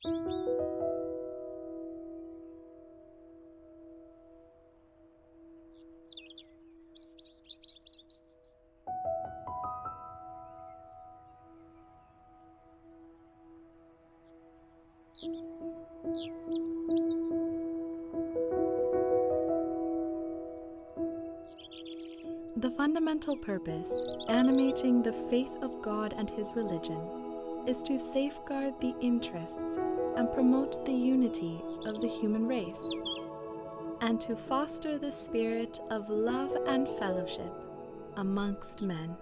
The fundamental purpose animating the faith of God and His religion is to safeguard the interests and promote the unity of the human race, and to foster the spirit of love and fellowship amongst men.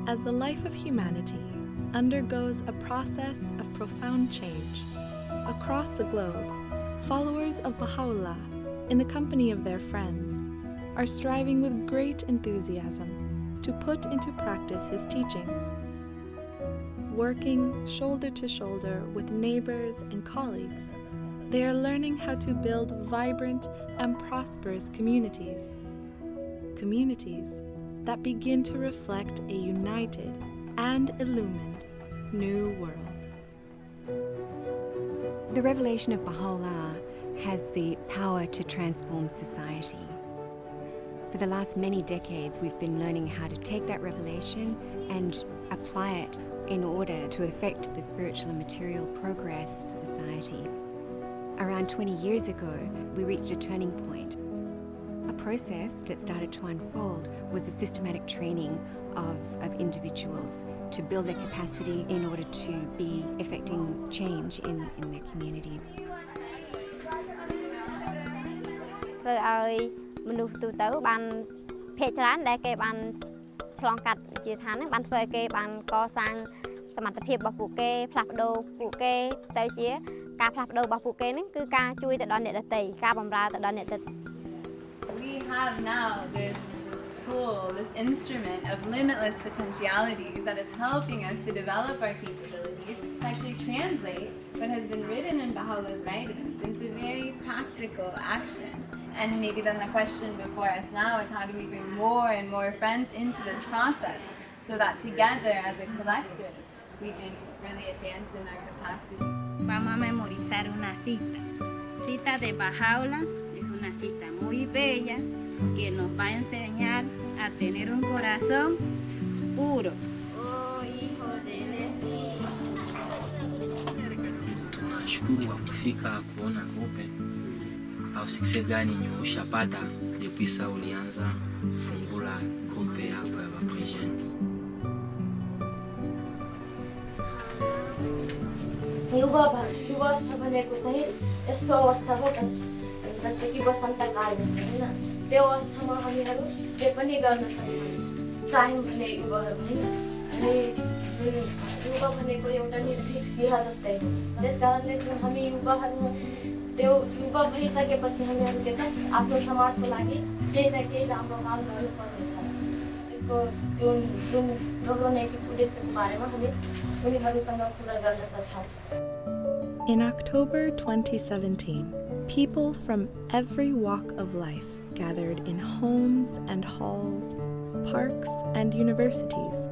As the life of humanity undergoes a process of profound change, across the globe, followers of Bahá'u'lláh, in the company of their friends, are striving with great enthusiasm to put into practice his teachings. Working shoulder to shoulder with neighbors and colleagues, they are learning how to build vibrant and prosperous communities. Communities that begin to reflect a united and illumined new world. The revelation of Bahá'u'lláh has the power to transform society. For the last many decades, we've been learning how to take that revelation and apply it in order to effect the spiritual and material progress of society. Around 20 years ago, we reached a turning point. A process that started to unfold was the systematic training of individuals to build their capacity in order to be effecting change in their communities. ធ្វើឲ្យមនុស្សទូទៅបានភាគច្រើនដែលគេបានឆ្លងកាត់វិជាឋានហ្នឹងបានធ្វើឲ្យគេបានកសាងសមត្ថភាពរបស់ពួកគេផ្លាស់ប្ដូរពួកគេទៅជាការផ្លាស់ប្ដូររបស់ពួកគេហ្នឹងគឺការជួយទៅដល់អ្នកដទៃការបម្រើទៅដល់អ្នកដទៃ We have now this tool, this instrument of limitless potentialities that is helping us to develop our capabilities to actually translate what has been written in Baha'u'llah's writings into very practical action. And maybe then the question before us now is how do we bring more and more friends into this process so that together as a collective we can really advance in our capacity. Vamos a memorizar una cita de Bahá'u'lláh. Una cita muy bella que nos va a enseñar a tener un corazón puro. Oh, hijo del Espíritu. Tunashukuru kwa kufika kuona Open. Au success gani ushapata depuis ça ulianza fungula kope hapa ya Bapresian? युवा भनेको चाहिँ यस्तो अवस्था हो जस्तै कि वसन्तकाल जस्तो हैन त्यो अवस्थामा हामीहरू के पनि गर्न सक्छौँ चाह्यौँ भने युवाहरू हैन अनि जुन युवा भनेको एउटा निर्भीक सिंह जस्तै हो त्यसकारणले जुन हामी युवाहरू त्यो युवा भइसकेपछि हामीहरू के त आफ्नो समाजको लागि केही न केही राम्रो काम गर्नुपर्ने छ त्यसको जुन राम्रो नैतिक उद्देश्यको बारेमा हामी उनीहरूसँग कुरा गर्न सक्छौँ. In October 2017, people from every walk of life gathered in homes and halls, parks and universities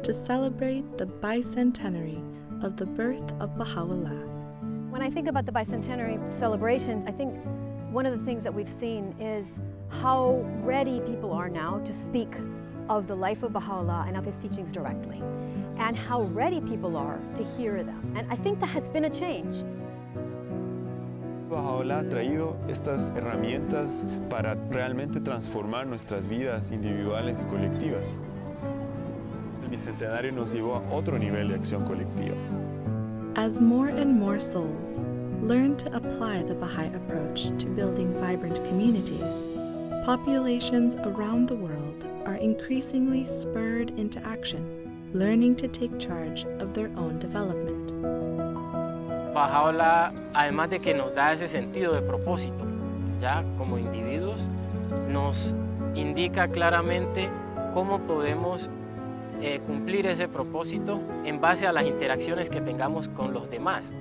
to celebrate the bicentenary of the birth of Bahá'u'lláh. When I think about the bicentenary celebrations, I think one of the things that we've seen is how ready people are now to speak of the life of Bahá'u'lláh and of his teachings directly, and how ready people are to hear them. And I think that has been a change. Bahá'u'lláh ha traído estas herramientas para realmente transformar nuestras vidas individuales y colectivas. El bicentenario nos llevó a otro nivel de acción colectiva. As more and more souls learn to apply the Baha'i approach to building vibrant communities, populations around the world are increasingly spurred into action, learning to take charge of their own development. Bahá'u'lláh, además de que nos da ese sentido de propósito, ya como individuos, nos indica claramente cómo podemos cumplir ese propósito en base a las interacciones que tengamos con los demás.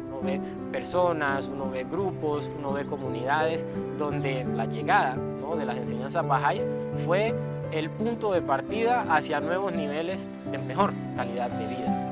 Uno ve personas, uno ve grupos, uno ve comunidades donde la llegada, ¿no?, de las enseñanzas bahá'ís fue el punto de partida hacia nuevos niveles de mejor calidad de vida.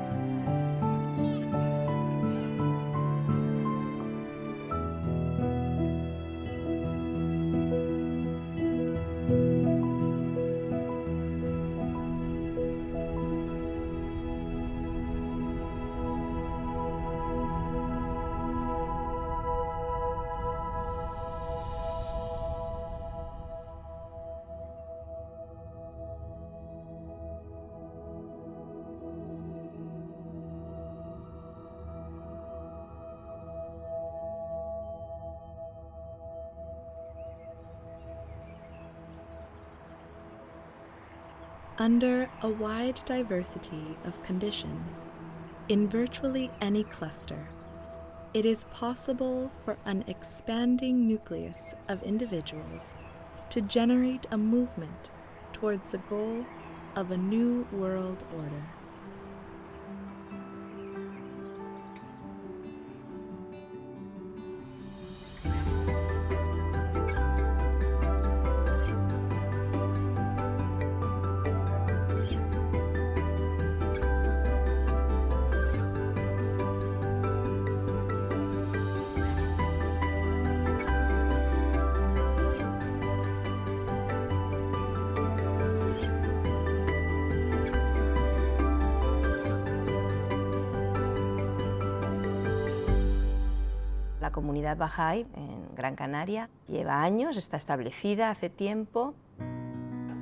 Under a wide diversity of conditions, in virtually any cluster, it is possible for an expanding nucleus of individuals to generate a movement towards the goal of a new world order. La comunidad Bahá'í en Gran Canaria lleva años, está establecida hace tiempo.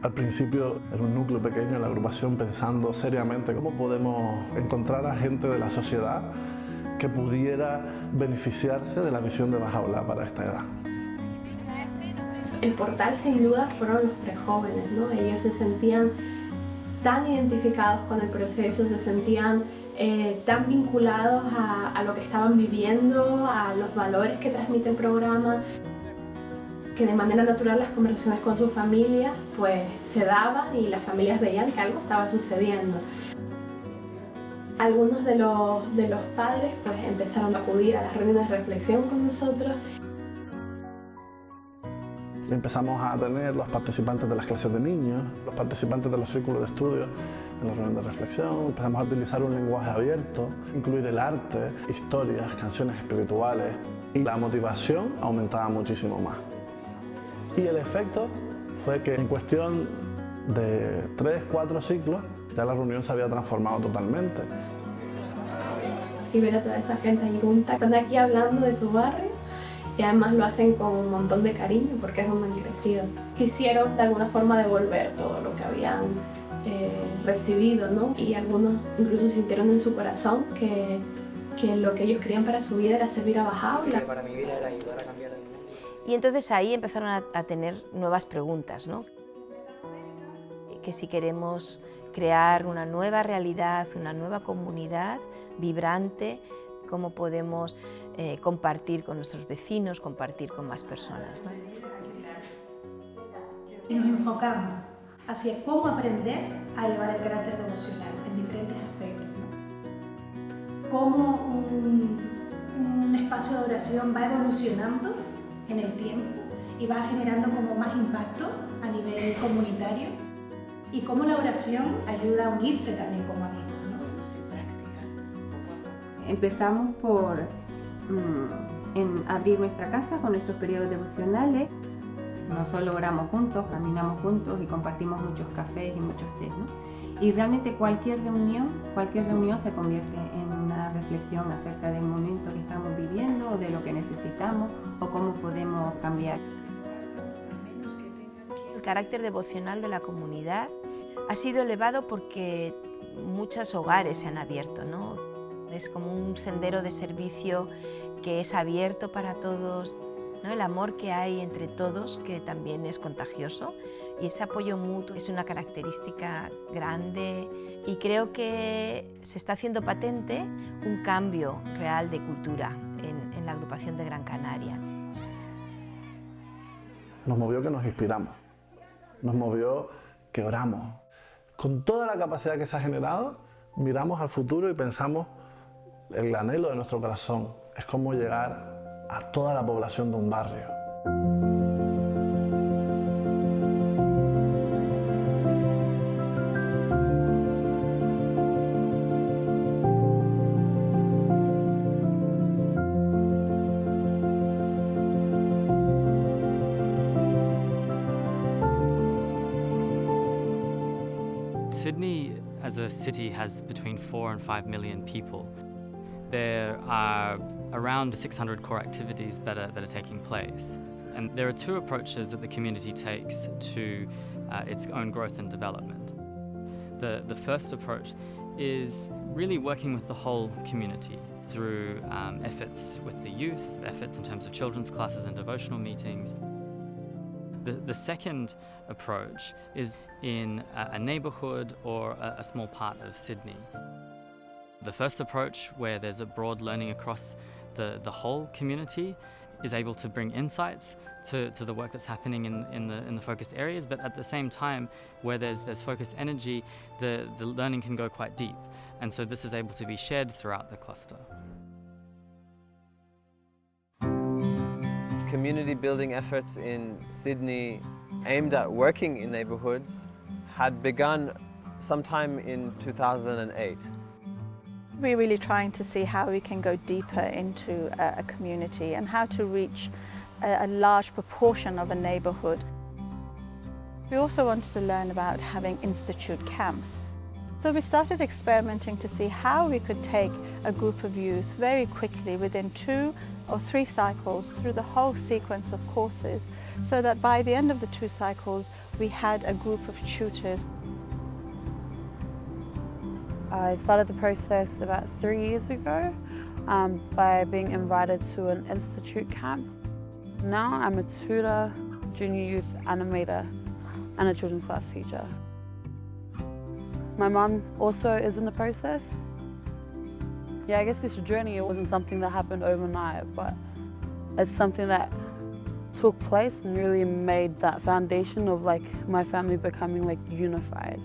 Al principio era un núcleo pequeño en la agrupación pensando seriamente cómo podemos encontrar a gente de la sociedad que pudiera beneficiarse de la misión de Bahá'u'lláh para esta edad. El portal sin duda fueron los prejóvenes, ¿no? Ellos se sentían tan identificados con el proceso, se sentían tan vinculados a lo que estaban viviendo, a los valores que transmite el programa, que de manera natural las conversaciones con sus familias pues se daban y las familias veían que algo estaba sucediendo. Algunos de los padres pues empezaron a acudir a las reuniones de reflexión con nosotros. Empezamos a tener los participantes de las clases de niños, los participantes de los círculos de estudio en la reunión de reflexión. Empezamos a utilizar un lenguaje abierto, incluir el arte, historias, canciones espirituales, y la motivación aumentaba muchísimo más. Y el efecto fue que en cuestión de 3-4 ciclos ya la reunión se había transformado totalmente. Y ver a toda esa gente ahí junta, están aquí hablando de su barrio y además lo hacen con un montón de cariño porque es un crecido. Quisieron de alguna forma devolver todo lo que habían recibido, ¿no? Y algunos incluso sintieron en su corazón que lo que ellos querían para su vida era servir a Bahá'u'lláh. Para mi vida era ayudar a cambiar el mundo. Y entonces ahí empezaron a tener nuevas preguntas, ¿no? Que si queremos crear una nueva realidad, una nueva comunidad vibrante, cómo podemos compartir con nuestros vecinos, compartir con más personas, ¿no? Y nos enfocamos hacia cómo aprender a elevar el carácter emocional en diferentes aspectos, ¿no? Cómo un espacio espacio de oración va evolucionando en el tiempo y va generando como más impacto a nivel comunitario, y cómo la oración ayuda a unirse también como amigos, ¿no? Se practica. Empezamos por abrir nuestra casa con nuestros periodos devocionales. No solo oramos juntos, caminamos juntos y compartimos muchos cafés y muchos tés, ¿no? Y realmente cualquier reunión se convierte en una reflexión acerca del momento que estamos viviendo, o de lo que necesitamos o cómo podemos cambiar. El carácter devocional de la comunidad ha sido elevado porque muchos hogares se han abierto, ¿no? Es como un sendero de servicio que es abierto para todos, ¿no? El amor que hay entre todos, que también es contagioso, y ese apoyo mutuo es una característica grande, y creo que se está haciendo patente un cambio real de cultura en la agrupación de Gran Canaria. Nos movió que nos inspiramos, nos movió que oramos. Con toda la capacidad que se ha generado, miramos al futuro y pensamos el anhelo de nuestro corazón es cómo llegar a toda la población de un barrio. Sydney as a city has between 4 and 5 million people. There are around 600 core activities that are taking place. And there are two approaches that the community takes to its own growth and development. The first approach is really working with the whole community through efforts with the youth, efforts in terms of children's classes and devotional meetings. The second approach is in a neighbourhood or a small part of Sydney. The first approach, where there's a broad learning across the whole community, is able to bring insights to the work that's happening in the focused areas, but at the same time, where there's focused energy, the learning can go quite deep. And so this is able to be shared throughout the cluster. Community building efforts in Sydney aimed at working in neighbourhoods had begun sometime in 2008. We're really trying to see how we can go deeper into a community and how to reach a large proportion of a neighbourhood. We also wanted to learn about having institute camps. So we started experimenting to see how we could take a group of youth very quickly within 2 or 3 cycles through the whole sequence of courses, so that by the end of the 2 cycles we had a group of tutors. I started the process about 3 years ago by being invited to an institute camp. Now I'm a tutor, junior youth animator and a children's class teacher. My mum also is in the process. Yeah, I guess this journey, it wasn't something that happened overnight, but it's something that took place and really made that foundation of like my family becoming like unified.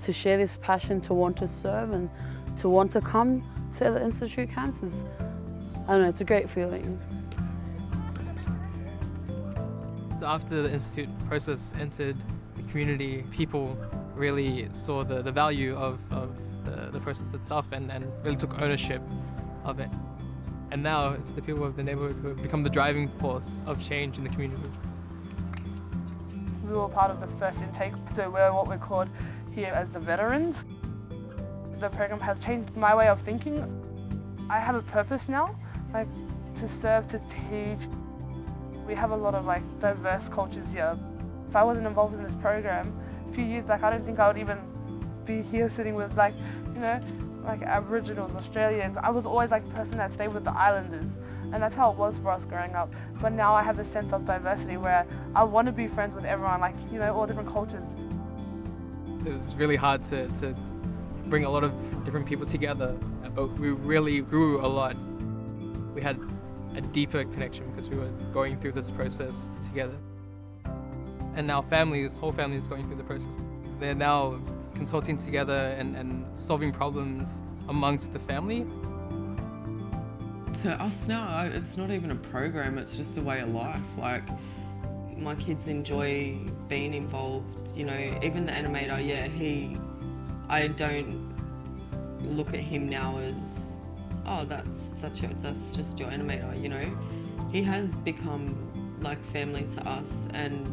To share this passion to want to serve and to want to come to the institute camps is, I don't know, it's a great feeling. So after the institute process entered the community, people really saw the value of the process itself and really took ownership of it. And now it's the people of the neighborhood who have become the driving force of change in the community. We were part of the first intake, so we're what we're called here as the veterans. The program has changed my way of thinking. I have a purpose now, like to serve, to teach. We have a lot of like diverse cultures here. If I wasn't involved in this program a few years back, I don't think I would even be here sitting with like, you know, like Aboriginals, Australians. I was always like the person that stayed with the islanders, and that's how it was for us growing up. But now I have this sense of diversity where I want to be friends with everyone, like, you know, all different cultures. It was really hard to bring a lot of different people together, but we really grew a lot. We had a deeper connection because we were going through this process together. And now whole family is going through the process. They're now consulting together and solving problems amongst the family. to us now, it's not even a program, it's just a way of life. Like, my kids enjoy being involved, you know, even the animator, I don't look at him now as, oh, that's just your animator, you know. He has become like family to us, and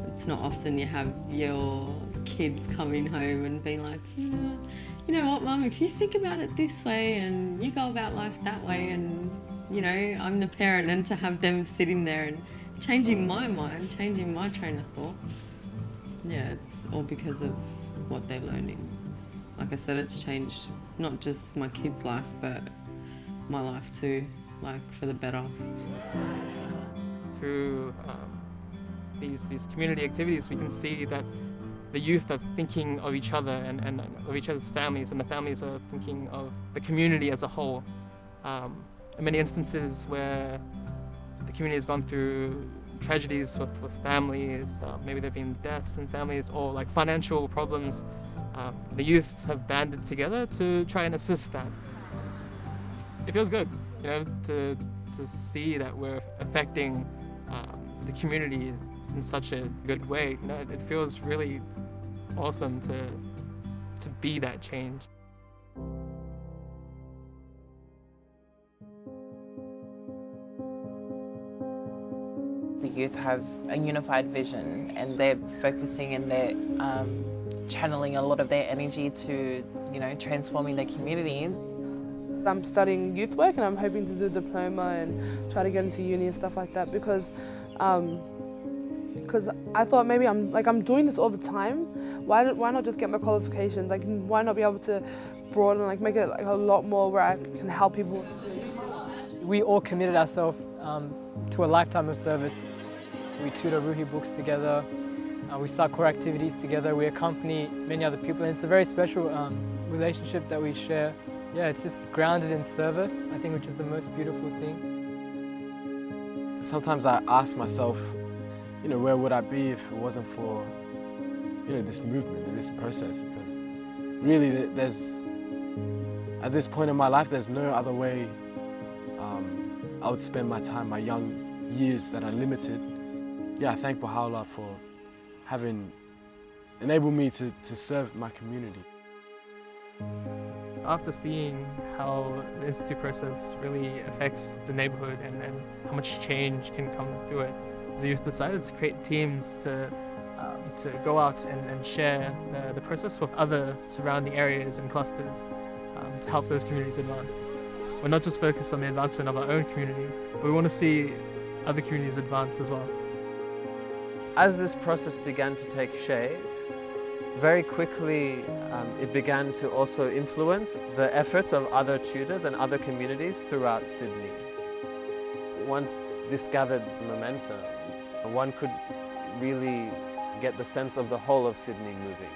it's not often you have your kids coming home and being like, you know what, Mum, if you think about it this way and you go about life that way, and, you know, I'm the parent, and to have them sitting there and changing my mind, changing my train of thought. Yeah, it's all because of what they're learning. Like I said, it's changed not just my kids' life, but my life too, like for the better. Through these community activities, we can see that the youth are thinking of each other and of each other's families, and the families are thinking of the community as a whole. In many instances where the community has gone through tragedies with families, maybe there have been deaths in families or like financial problems, the youth have banded together to try and assist that. It feels good, you know, to see that we're affecting the community in such a good way. You know, it feels really awesome to be that change. The youth have a unified vision, and they're focusing and they're channeling a lot of their energy to, you know, transforming their communities. I'm studying youth work, and I'm hoping to do a diploma and try to get into uni and stuff like that, because I thought maybe I'm doing this all the time. Why not just get my qualifications? Like, why not be able to broaden, like make it like a lot more where I can help people? We all committed ourselves to a lifetime of service. We tutor Ruhi books together. We start core activities together. We accompany many other people, and it's a very special relationship that we share. Yeah, it's just grounded in service, I think, which is the most beautiful thing. Sometimes I ask myself, you know, where would I be if it wasn't for, you know, this movement and this process? Because really, at this point in my life, there's no other way I would spend my time, my young years that are limited. Yeah, I thank Bahá'u'lláh for having enabled me to serve my community. After seeing how the Institute process really affects the neighborhood and how much change can come through it, the youth decided to create teams to go out and share the process with other surrounding areas and clusters to help those communities advance. We're not just focused on the advancement of our own community, but we want to see other communities advance as well. As this process began to take shape, very quickly it began to also influence the efforts of other tutors and other communities throughout Sydney. Once this gathered momentum, one could really get the sense of the whole of Sydney moving.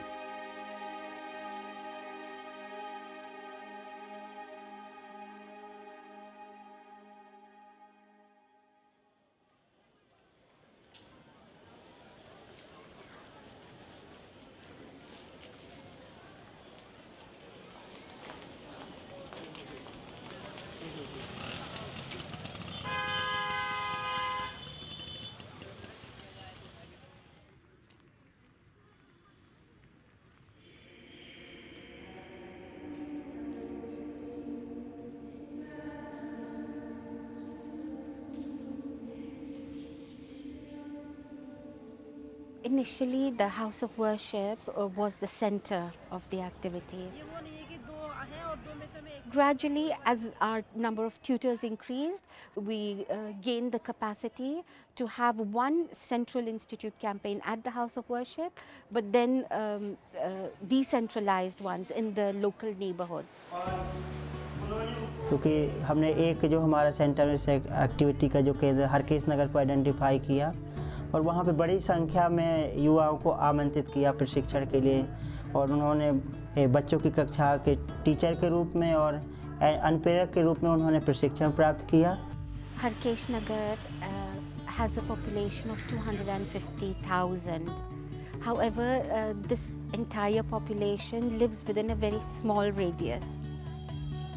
Initially, the house of worship was the center of the activities. Gradually, as our number of tutors increased, we gained the capacity to have one central institute campaign at the house of worship, but then decentralized ones in the local neighborhoods. क्योंकि हमने एक जो हमारा centre से activity का जो केंद्र हरकेश नगर को आइडेंटिफाई किया और वहाँ पे बड़ी संख्या में युवाओं को आमंत्रित किया प्रशिक्षण के लिए, और उन्होंने बच्चों की कक्षा के टीचर के रूप में और अनुप्रेरक के रूप में उन्होंने प्रशिक्षण प्राप्त किया। हरकेश नगर has a population of 250,000. However, this entire population lives within a very small radius.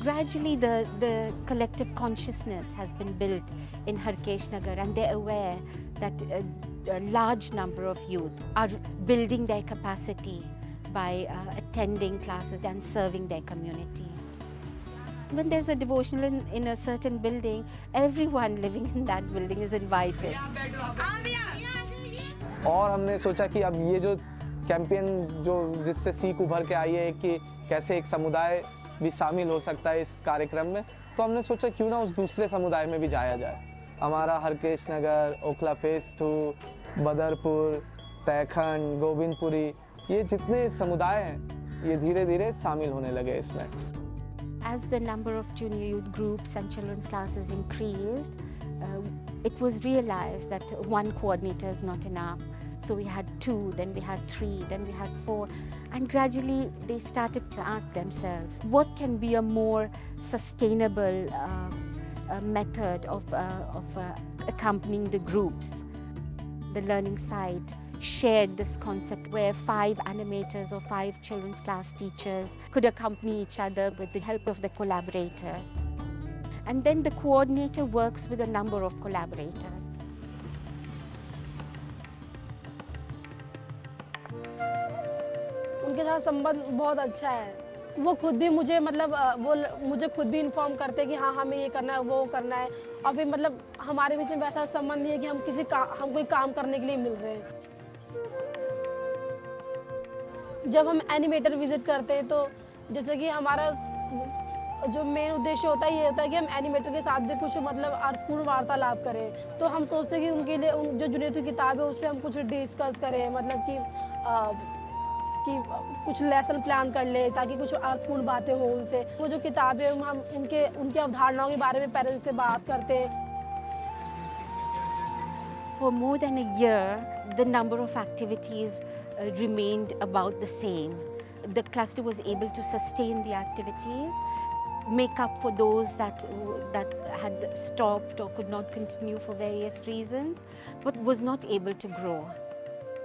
Gradually, the collective consciousness has been built in Harkesh Nagar, and they're aware that a large number of youth are building their capacity by attending classes and serving their community. When there's a devotional in a certain building, everyone living in that building is invited. और हमने सोचा कि अब ये जो campaign जो जिससे सीख उभर के आई है कि कैसे एक समुदाय भी शामिल हो सकता है इस कार्यक्रम में, तो हमने सोचा क्यों ना उस दूसरे समुदाय में भी जाया जाए। हमारा हरकेश नगर, ओखला फेस 2, बदरपुर, तैखंड, गोविंदपुरी, ये जितने समुदाय हैं ये धीरे धीरे शामिल होने लगे इसमें। As the number of junior youth groups and children's classes increased, it was realized that one coordinator is not enough. So we had 2, then we had 3, then we had 4, and gradually they started to ask themselves, what can be a more sustainable method of accompanying the groups? The learning site shared this concept where 5 animators or 5 children's class teachers could accompany each other with the help of the collaborators. And then the coordinator works with a number of collaborators. उनके साथ संबंध बहुत अच्छा है। वो खुद भी मुझे वो मुझे खुद भी इन्फॉर्म करते हैं कि हाँ हमें ये करना है, वो करना है, और फिर हमारे बीच में वैसा संबंध नहीं है कि हम कोई काम करने के लिए मिल रहे हैं। जब हम एनिमेटर विजिट करते हैं तो जैसे कि हमारा जो मेन उद्देश्य होता है ये होता है कि हम एनिमेटर के साथ भी कुछ अर्थपूर्ण वार्तालाप करें। तो हम सोचते हैं कि उनके लिए जो जूनियर की किताब है उससे हम कुछ डिस्कस करें, कि कुछ लेसन प्लान कर ले ताकि कुछ अर्थपूर्ण बातें हो उनसे। वो जो किताब है हम उनके अवधारणाओं के बारे में पेरेंट्स से बात करते हैं। For more than a year, the number of activities remained about the same. The cluster was able to sustain the activities, make up for those that had stopped or could not continue for various reasons, but was not able to grow.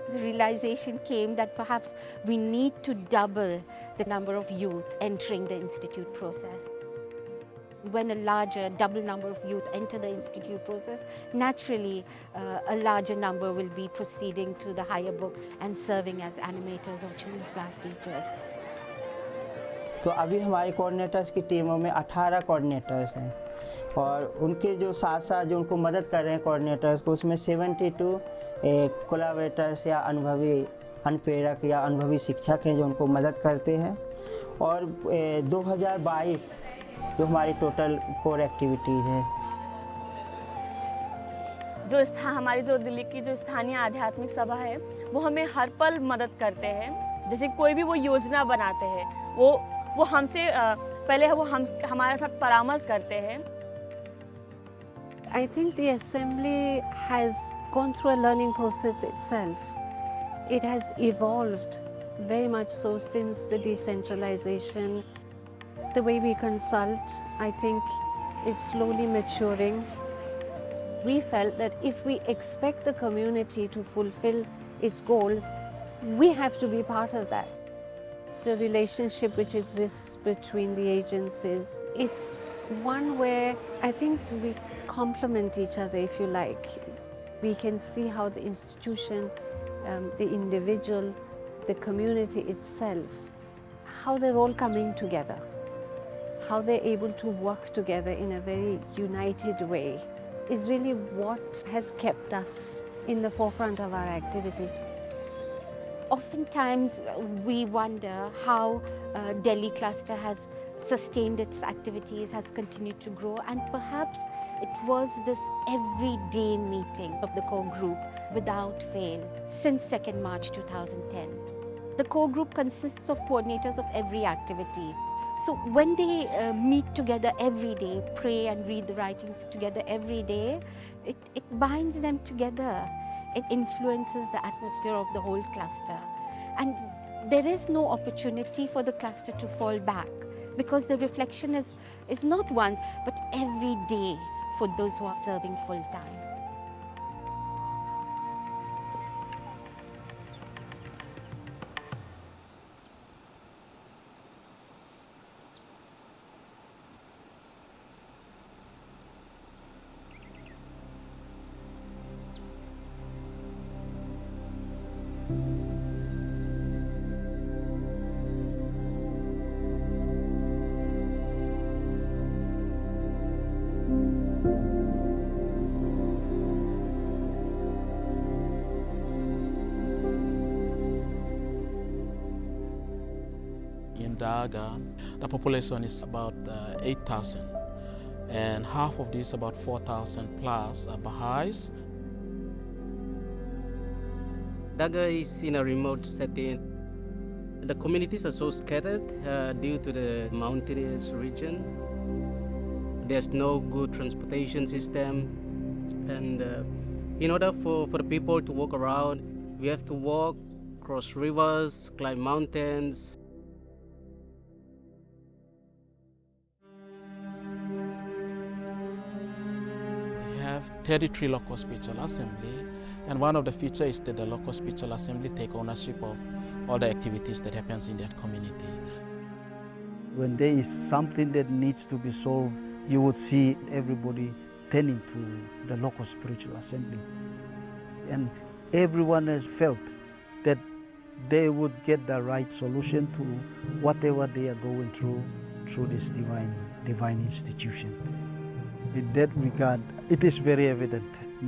The realization came that perhaps we need to double the number of youth entering the institute process. When a larger, double number of youth enter the institute process, naturally a larger number will be proceeding to the higher books and serving as animators or children's class teachers. तो अभी हमारे coordinators की टीमों में 18 coordinators हैं और उनके जो साथ साथ जो उनको मदद कर रहे हैं कोऑर्डिनेटर्स को, उसमें 72 कोलैबोरेटर्स या अनुभवी अनुप्रेरक या अनुभवी शिक्षक हैं जो उनको मदद करते हैं। और 2022 जो हमारी टोटल कोर एक्टिविटीज़ है। हमारी जो दिल्ली की जो स्थानीय आध्यात्मिक सभा है वो हमें हर पल मदद करते हैं। जैसे कोई भी वो योजना बनाते हैं वो हमसे पहले वो हमारे साथ परामर्श करते हैं। I think the assembly has gone through a learning process itself. It has evolved very much so since the decentralization. The way we consult, I think, is slowly maturing. We felt that if we expect the community to fulfill its goals, we have to be part of that. The relationship which exists between the agencies, it's one where I think we complement each other, if you like. We can see how the institution, the individual, the community itself, how they're all coming together, how they're able to work together in a very united way is really what has kept us in the forefront of our activities. Oftentimes we wonder how Delhi cluster has sustained its activities, has continued to grow, and perhaps it was this everyday meeting of the core group without fail since 2nd March 2010. The core group consists of coordinators of every activity. So when they meet together every day, pray and read the writings together every day, it binds them together. It influences the atmosphere of the whole cluster. And there is no opportunity for the cluster to fall back because the reflection is not once, but every day for those who are serving full time. Daga, the population is about 8,000. And half of these, about 4,000 plus, are Baha'is. Daga is in a remote setting. The communities are so scattered due to the mountainous region. There's no good transportation system. And in order for the people to walk around, we have to walk, cross rivers, climb mountains. We have 33 local spiritual assembly, and one of the features is that the local spiritual assembly take ownership of all the activities that happens in that community. When there is something that needs to be solved, you would see everybody turning to the local spiritual assembly. And everyone has felt that they would get the right solution to whatever they are going through this divine institution. In that regard, it is very evident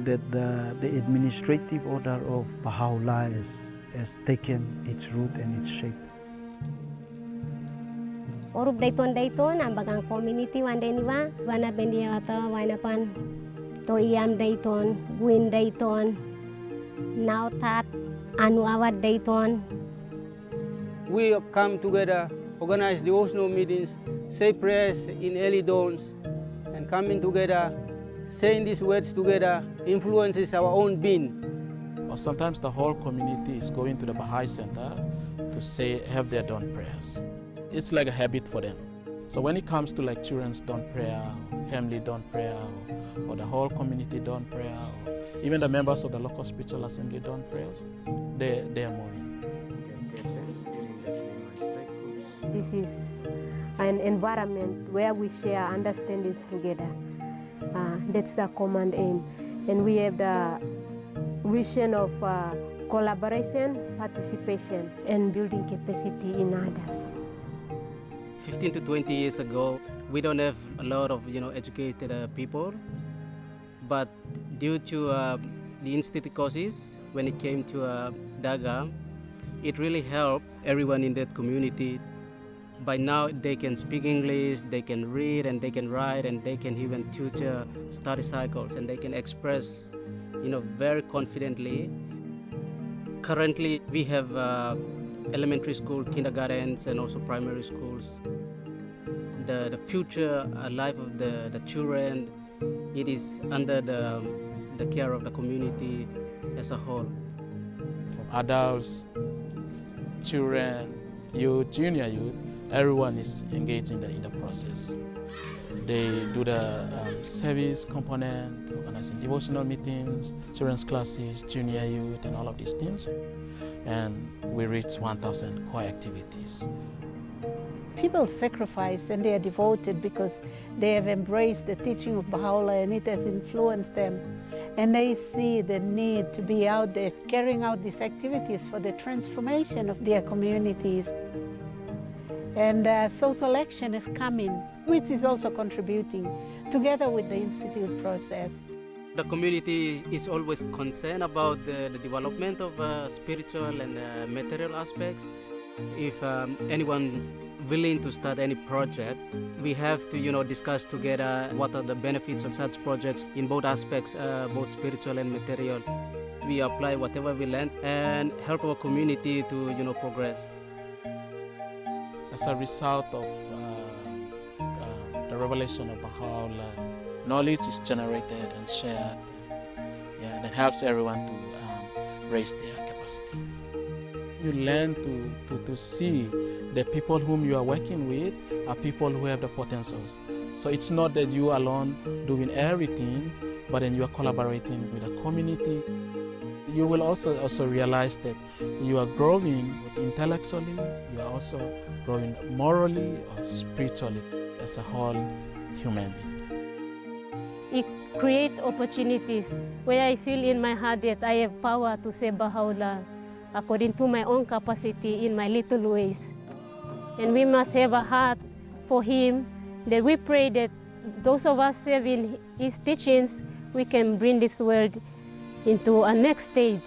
that the administrative order of Bahá'u'lláh has taken its root and its shape. Orup dayton ang bagang community wan deniwa wana bendia ata wana pan to iam dayton win dayton now tat anu awat dayton. We have come together, organize devotional meetings, say prayers in early dawns, and coming together, saying these words together influences our own being. Or sometimes the whole community is going to the Baha'i Center to have their dawn prayers. It's like a habit for them. So when it comes to like children's dawn prayer, family dawn prayer, or the whole community dawn prayer, or even the members of the local spiritual assembly dawn prayers, they are more in. This is an environment where we share understandings together. That's the common aim. And we have the vision of collaboration, participation, and building capacity in others. 15 to 20 years ago, we don't have a lot of educated people, but due to the institute courses, when it came to Daga, it really helped everyone in that community. By now, they can speak English, they can read, and they can write, and they can even tutor study cycles, and they can express, very confidently. Currently, we have elementary school, kindergartens, and also primary schools. The future life of the children, it is under the care of the community as a whole. From adults, children, youth, junior youth, everyone is engaged in the process. They do the service component, organizing devotional meetings, children's classes, junior youth, and all of these things. And we reach 1,000 core activities. People sacrifice and they are devoted because they have embraced the teaching of Bahá'u'lláh and it has influenced them. And they see the need to be out there carrying out these activities for the transformation of their communities. And social action is coming, which is also contributing together with the institute process. The community is always concerned about the development of spiritual and material aspects. If anyone's willing to start any project, we have to discuss together what are the benefits of such projects in both aspects, both spiritual and material. We apply whatever we learn and help our community to progress. As a result of the revelation of Bahá'u'lláh, knowledge is generated and shared, that helps everyone to raise their capacity. You learn to see the people whom you are working with are people who have the potentials. So it's not that you alone doing everything, but then you are collaborating with the community. You will also realize that you are growing intellectually, you are also growing morally or spiritually as a whole human being. It creates opportunities where I feel in my heart that I have power to serve Bahá'u'lláh according to my own capacity in my little ways. And we must have a heart for him, that we pray that those of us serving his teachings, we can bring this world into a next stage.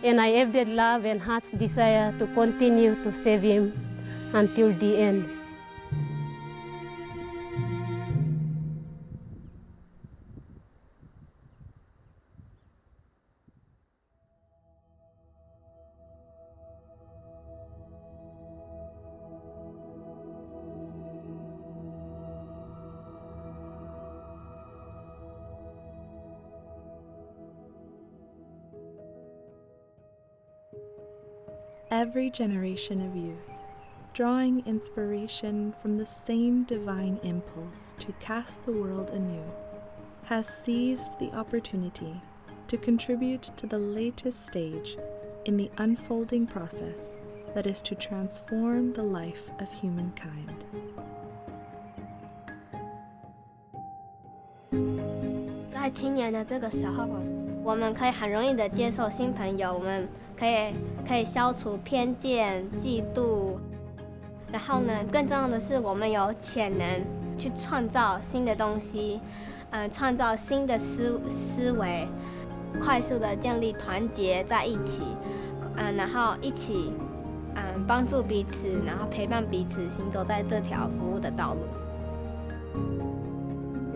And I have that love and heart's desire to continue to serve him until the end. Every generation of youth, drawing inspiration from the same divine impulse to cast the world anew, has seized the opportunity to contribute to the latest stage in the unfolding process that is to transform the life of humankind. 在青年的这个时候，我们可以很容易的接受新朋友，我们可以消除偏见、嫉妒。然后呢，更重要的是，我们有潜能去创造新的东西，创造新的思维，快速的建立团结在一起，然后一起帮助彼此，然后陪伴彼此，行走在这条服务的道路。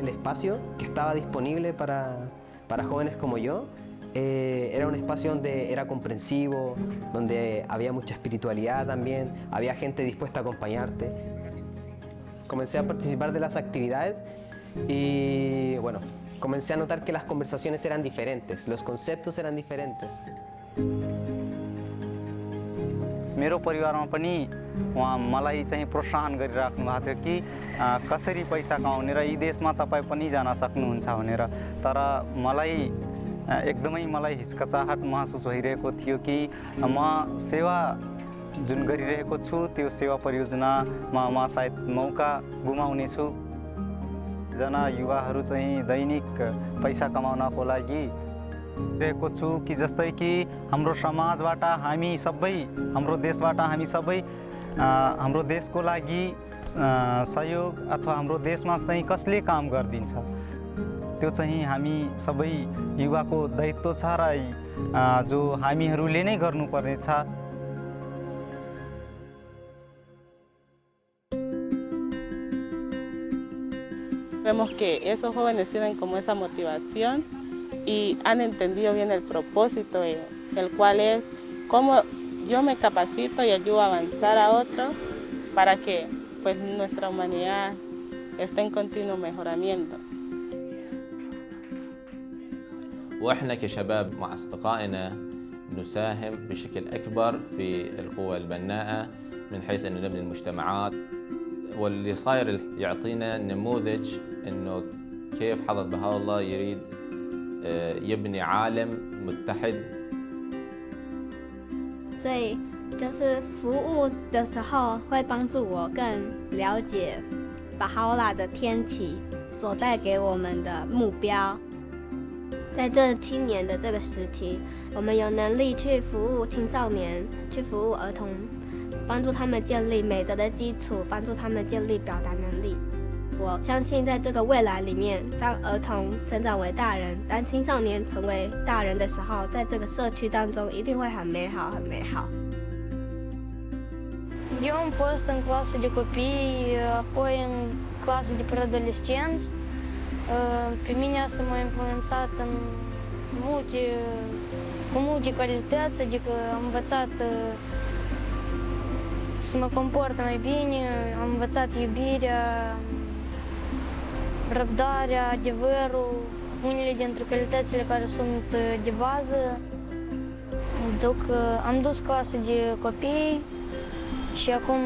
El espacio que estaba disponible para jóvenes como yo era un espacio donde era comprensivo, donde había mucha espiritualidad también, había gente dispuesta a acompañarte. Comencé a participar de las actividades y bueno, comencé a notar que las conversaciones eran diferentes, los conceptos eran diferentes. मेरो परिवारमा पनि उहाँ मलाई चाहिँ प्रोत्साहन गरिराख्नु भएको थियो कि कसरी पैसा कमाउने र यी देशमा तपाईँ पनि जान सक्नुहुन्छ भनेर तर एकदमै मलाई हिचकचाहट महसुस भइरहेको थियो कि म सेवा जुन गरिरहेको छु त्यो सेवा परियोजनामा म सायद मौका गुमाउने छु जना युवाहरू चाहिँ दैनिक पैसा कमाउनको लागि रहेको छु कि जस्तै कि हाम्रो समाजबाट हामी सबै हाम्रो देशबाट हामी सबै हाम्रो देशको लागि सहयोग अथवा हाम्रो देशमा चाहिँ कसले काम गर्दिन्छ त्यो चाहिँ हामी सबै युवाको दायित्व छ र जो हामीहरूले नै गर्नुपर्ने छ Vemos que esos jóvenes tienen como esa motivación y han entendido bien el propósito, el cual es cómo yo me capacito y ayudo a avanzar a otros para que pues, nuestra humanidad esté en continuo mejoramiento. وإحنا كشباب مع أصدقائنا نساهم بشكل أكبر في القوى البناءة من حيث أنه نبني المجتمعات واللي صاير يعطينا نموذج أنه كيف حضرة بهاء الله يريد يبني عالم متحد. 所以就是服务的时候会帮助我更了解巴哈欧拉的天启所带给我们的目标。在这青年的这个时期，我们有能力去服务青少年，去服务儿童，帮助他们建立美德的基础，帮助他们建立表达能力。我相信在这个未来里面，当儿童成长为大人，当青少年成为大人的时候，在这个社区当中一定会很美好，很美好。 Eu am fost în clasă de copii, apoi în clasă de preadolescenți. Pe mine asta m-a influențat cu multe calități, adică am învățat să mă comport mai bine, am învățat iubirea, răbdarea, adevărul, unele dintre calitățile care sunt de bază. Am dus clasă de copii și acum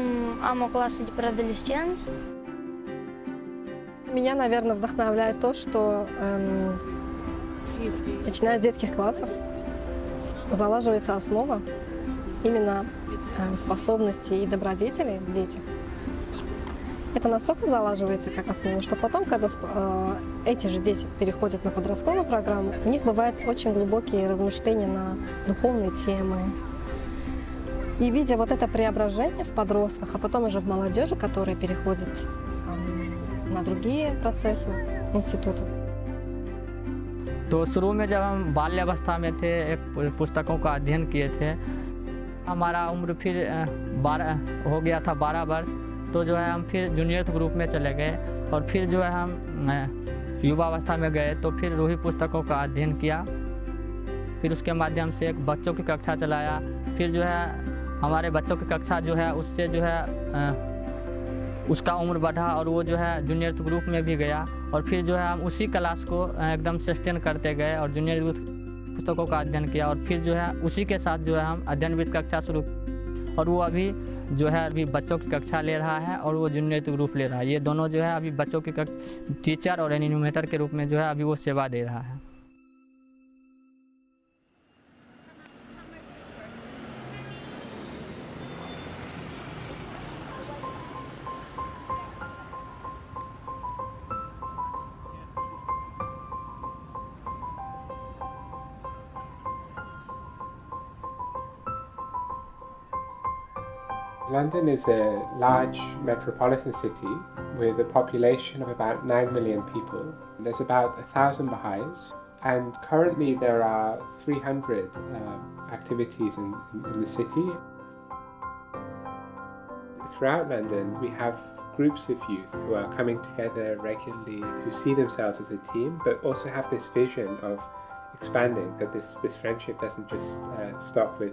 am o clasă de preadolescenți. Меня, наверное, вдохновляет то, что начиная с детских классов залаживается основа именно способностей и добродетелей в детях. Это настолько залаживается как основа, что потом, когда эти же дети переходят на подростковую программу, у них бывают очень глубокие размышления на духовные темы. И видя вот это преображение в подростках, а потом уже в молодежи, которые переходят на другие процессы института. तो शुरू में जब हम बाल्यावस्था में थे एक पुस्तकों का अध्ययन किए थे हमारा उम्र फिर हो गया था 12 वर्ष, तो जो है हम फिर जूनियर ग्रुप में चले गए और फिर जो है हम युवावस्था में गए तो फिर रूही पुस्तकों का अध्ययन किया। फिर उसके माध्यम से एक बच्चों की कक्षा चलाया। फिर जो है हमारे बच्चों की कक्षा जो है उससे जो है उसका उम्र बढ़ा और वो जो है जूनियर ग्रुप में भी गया और फिर जो है हम उसी क्लास को एकदम सस्टेन करते गए और जूनियर पुस्तकों का अध्ययन किया और फिर जो है उसी के साथ जो है हम अध्ययनविद कक्षा शुरू और वो अभी जो है अभी बच्चों की कक्षा ले रहा है और वो जूनियर ग्रुप ले रहा है। ये दोनों जो है अभी बच्चों की टीचर और एनिमेटर के रूप में जो है अभी वो सेवा दे रहा है। London is a large metropolitan city with a population of about 9 million people. There's about 1,000 Baha'is, and currently there are 300 activities in the city. Throughout London, we have groups of youth who are coming together regularly, who see themselves as a team, but also have this vision of expanding, that this friendship doesn't just stop with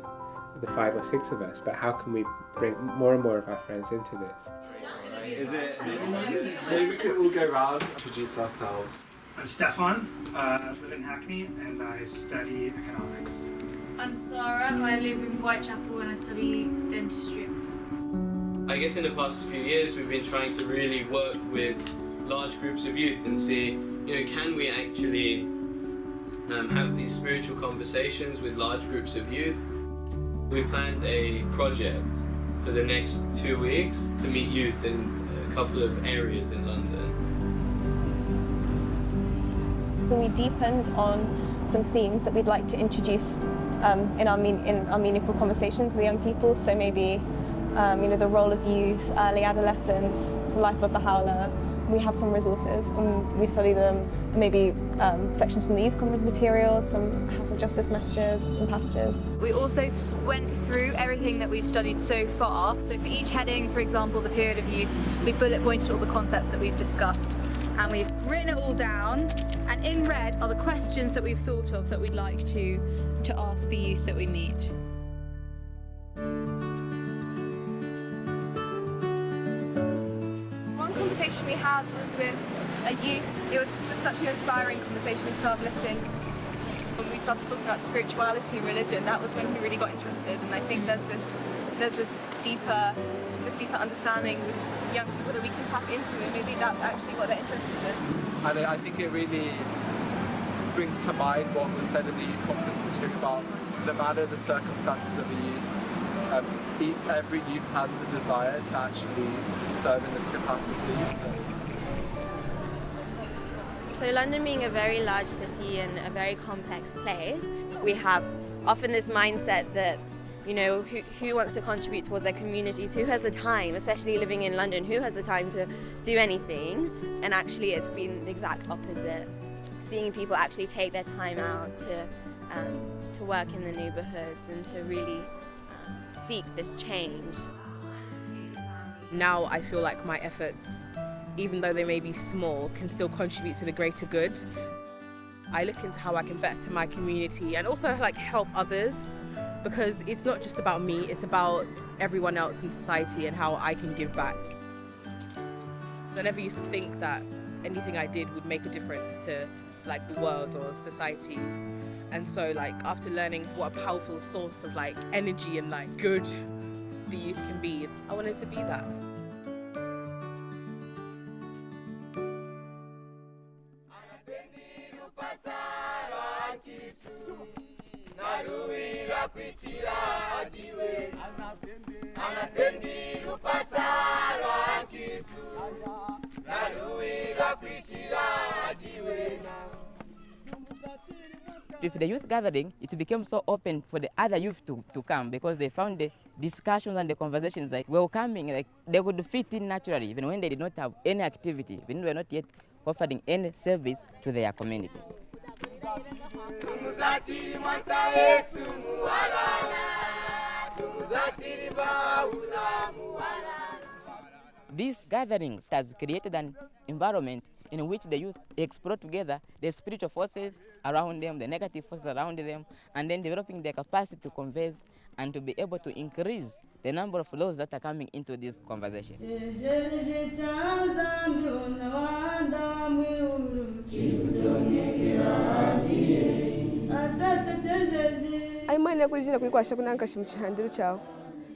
the 5 or 6 of us, but how can we bring more and more of our friends into this? Maybe we could all go around, introduce ourselves. I'm Stefan, I live in Hackney and I study economics. I'm Sarah, I live in Whitechapel and I study dentistry. I guess in the past few years we've been trying to really work with large groups of youth and see, can we actually have these spiritual conversations with large groups of youth. We've planned a project for the next 2 weeks to meet youth in a couple of areas in London. We deepened on some themes that we'd like to introduce in our meaningful conversations with young people. So maybe the role of youth, early adolescence, the life of Bahá'u'lláh. We have some resources and we study them, maybe sections from these conference materials, some House of Justice messages, some passages. We also went through everything that we've studied so far. So for each heading, for example, the period of youth, we bullet pointed all the concepts that we've discussed and we've written it all down, and in red are the questions that we've thought of that we'd like to ask the youth that we meet. Conversation we had was with a youth. It was just such an inspiring conversation, so uplifting. When we started talking about spirituality and religion, that was when we really got interested, and I think there's this deeper understanding with young people that we can tap into, and maybe that's actually what they're interested in. And I think it really brings to mind what was said in the youth conference material about no matter the circumstances of the youth, every youth has the desire to actually serve in this capacity. So London being a very large city and a very complex place, we have often this mindset that, who wants to contribute towards their communities, who has the time, especially living in London, who has the time to do anything? And actually it's been the exact opposite. Seeing people actually take their time out to work in the neighbourhoods and to really seek this change. Now I feel like my efforts, even though they may be small, can still contribute to the greater good. I look into how I can better my community and also help others, because it's not just about me, it's about everyone else in society and how I can give back. I never used to think that anything I did would make a difference to the world or society. And so after learning what a powerful source of energy and good the youth can be, I wanted to be that. With the youth gathering, it became so open for the other youth to come, because they found the discussions and the conversations welcoming, they could fit in naturally, even when they did not have any activity, when they were not yet offering any service to their community. These gatherings has created an environment in which the youth explore together the spiritual forces around them, the negative forces around them, and then developing their capacity to converse and to be able to increase the number of laws that are coming into this conversation. Aimani kujina kuikwasha kunankashi muchihandiro chawo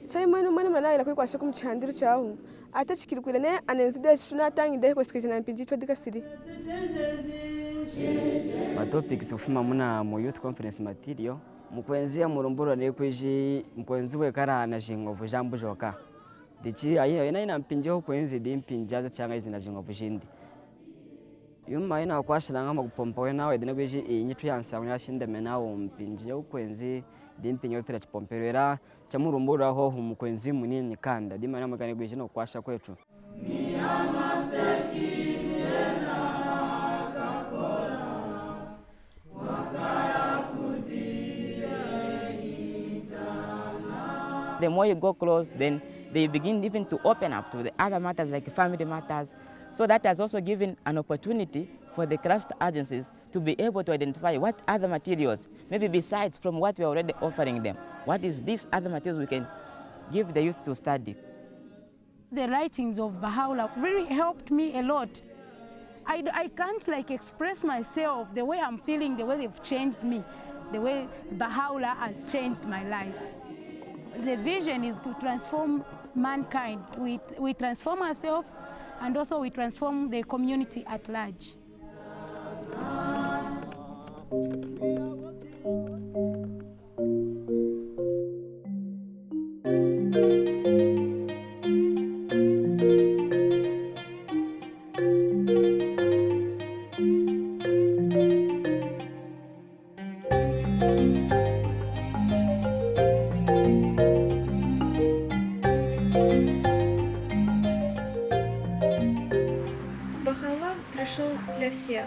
chaimani mwana mwana kuikwasha kumuchihandiro chawo atachikirukira ne anenzide tunatangide kwesikana mpinji twadikasiri matopics ufuma muna mu youth conference material mukwenzia murumburo ne kweji mukwenziwe kara na jingovu jambu joka dichi ayi ina mpinji ho kwenzi di mpinji aza cyanga izina jingovu jindi yuma ina kwashira ngama kupompa nawe dine kweji inyitu yansa yashinde menawo mpinji ho kwenzi di mpinji otera chipomperera chamurumburo aho mukwenzi munini kanda di mana magane kweji no kwasha kwetu The more you go close, then they begin even to open up to the other matters like family matters. So that has also given an opportunity for the cluster agencies to be able to identify what other materials, maybe besides from what we are already offering them, what is these other materials we can give the youth to study. The writings of Bahá'u'lláh really helped me a lot. I can't express myself the way I'm feeling, the way they've changed me, the way Bahá'u'lláh has changed my life. The vision is to transform mankind. We transform ourselves and also we transform the community at large. Bahá'u'lláh пришел для всех.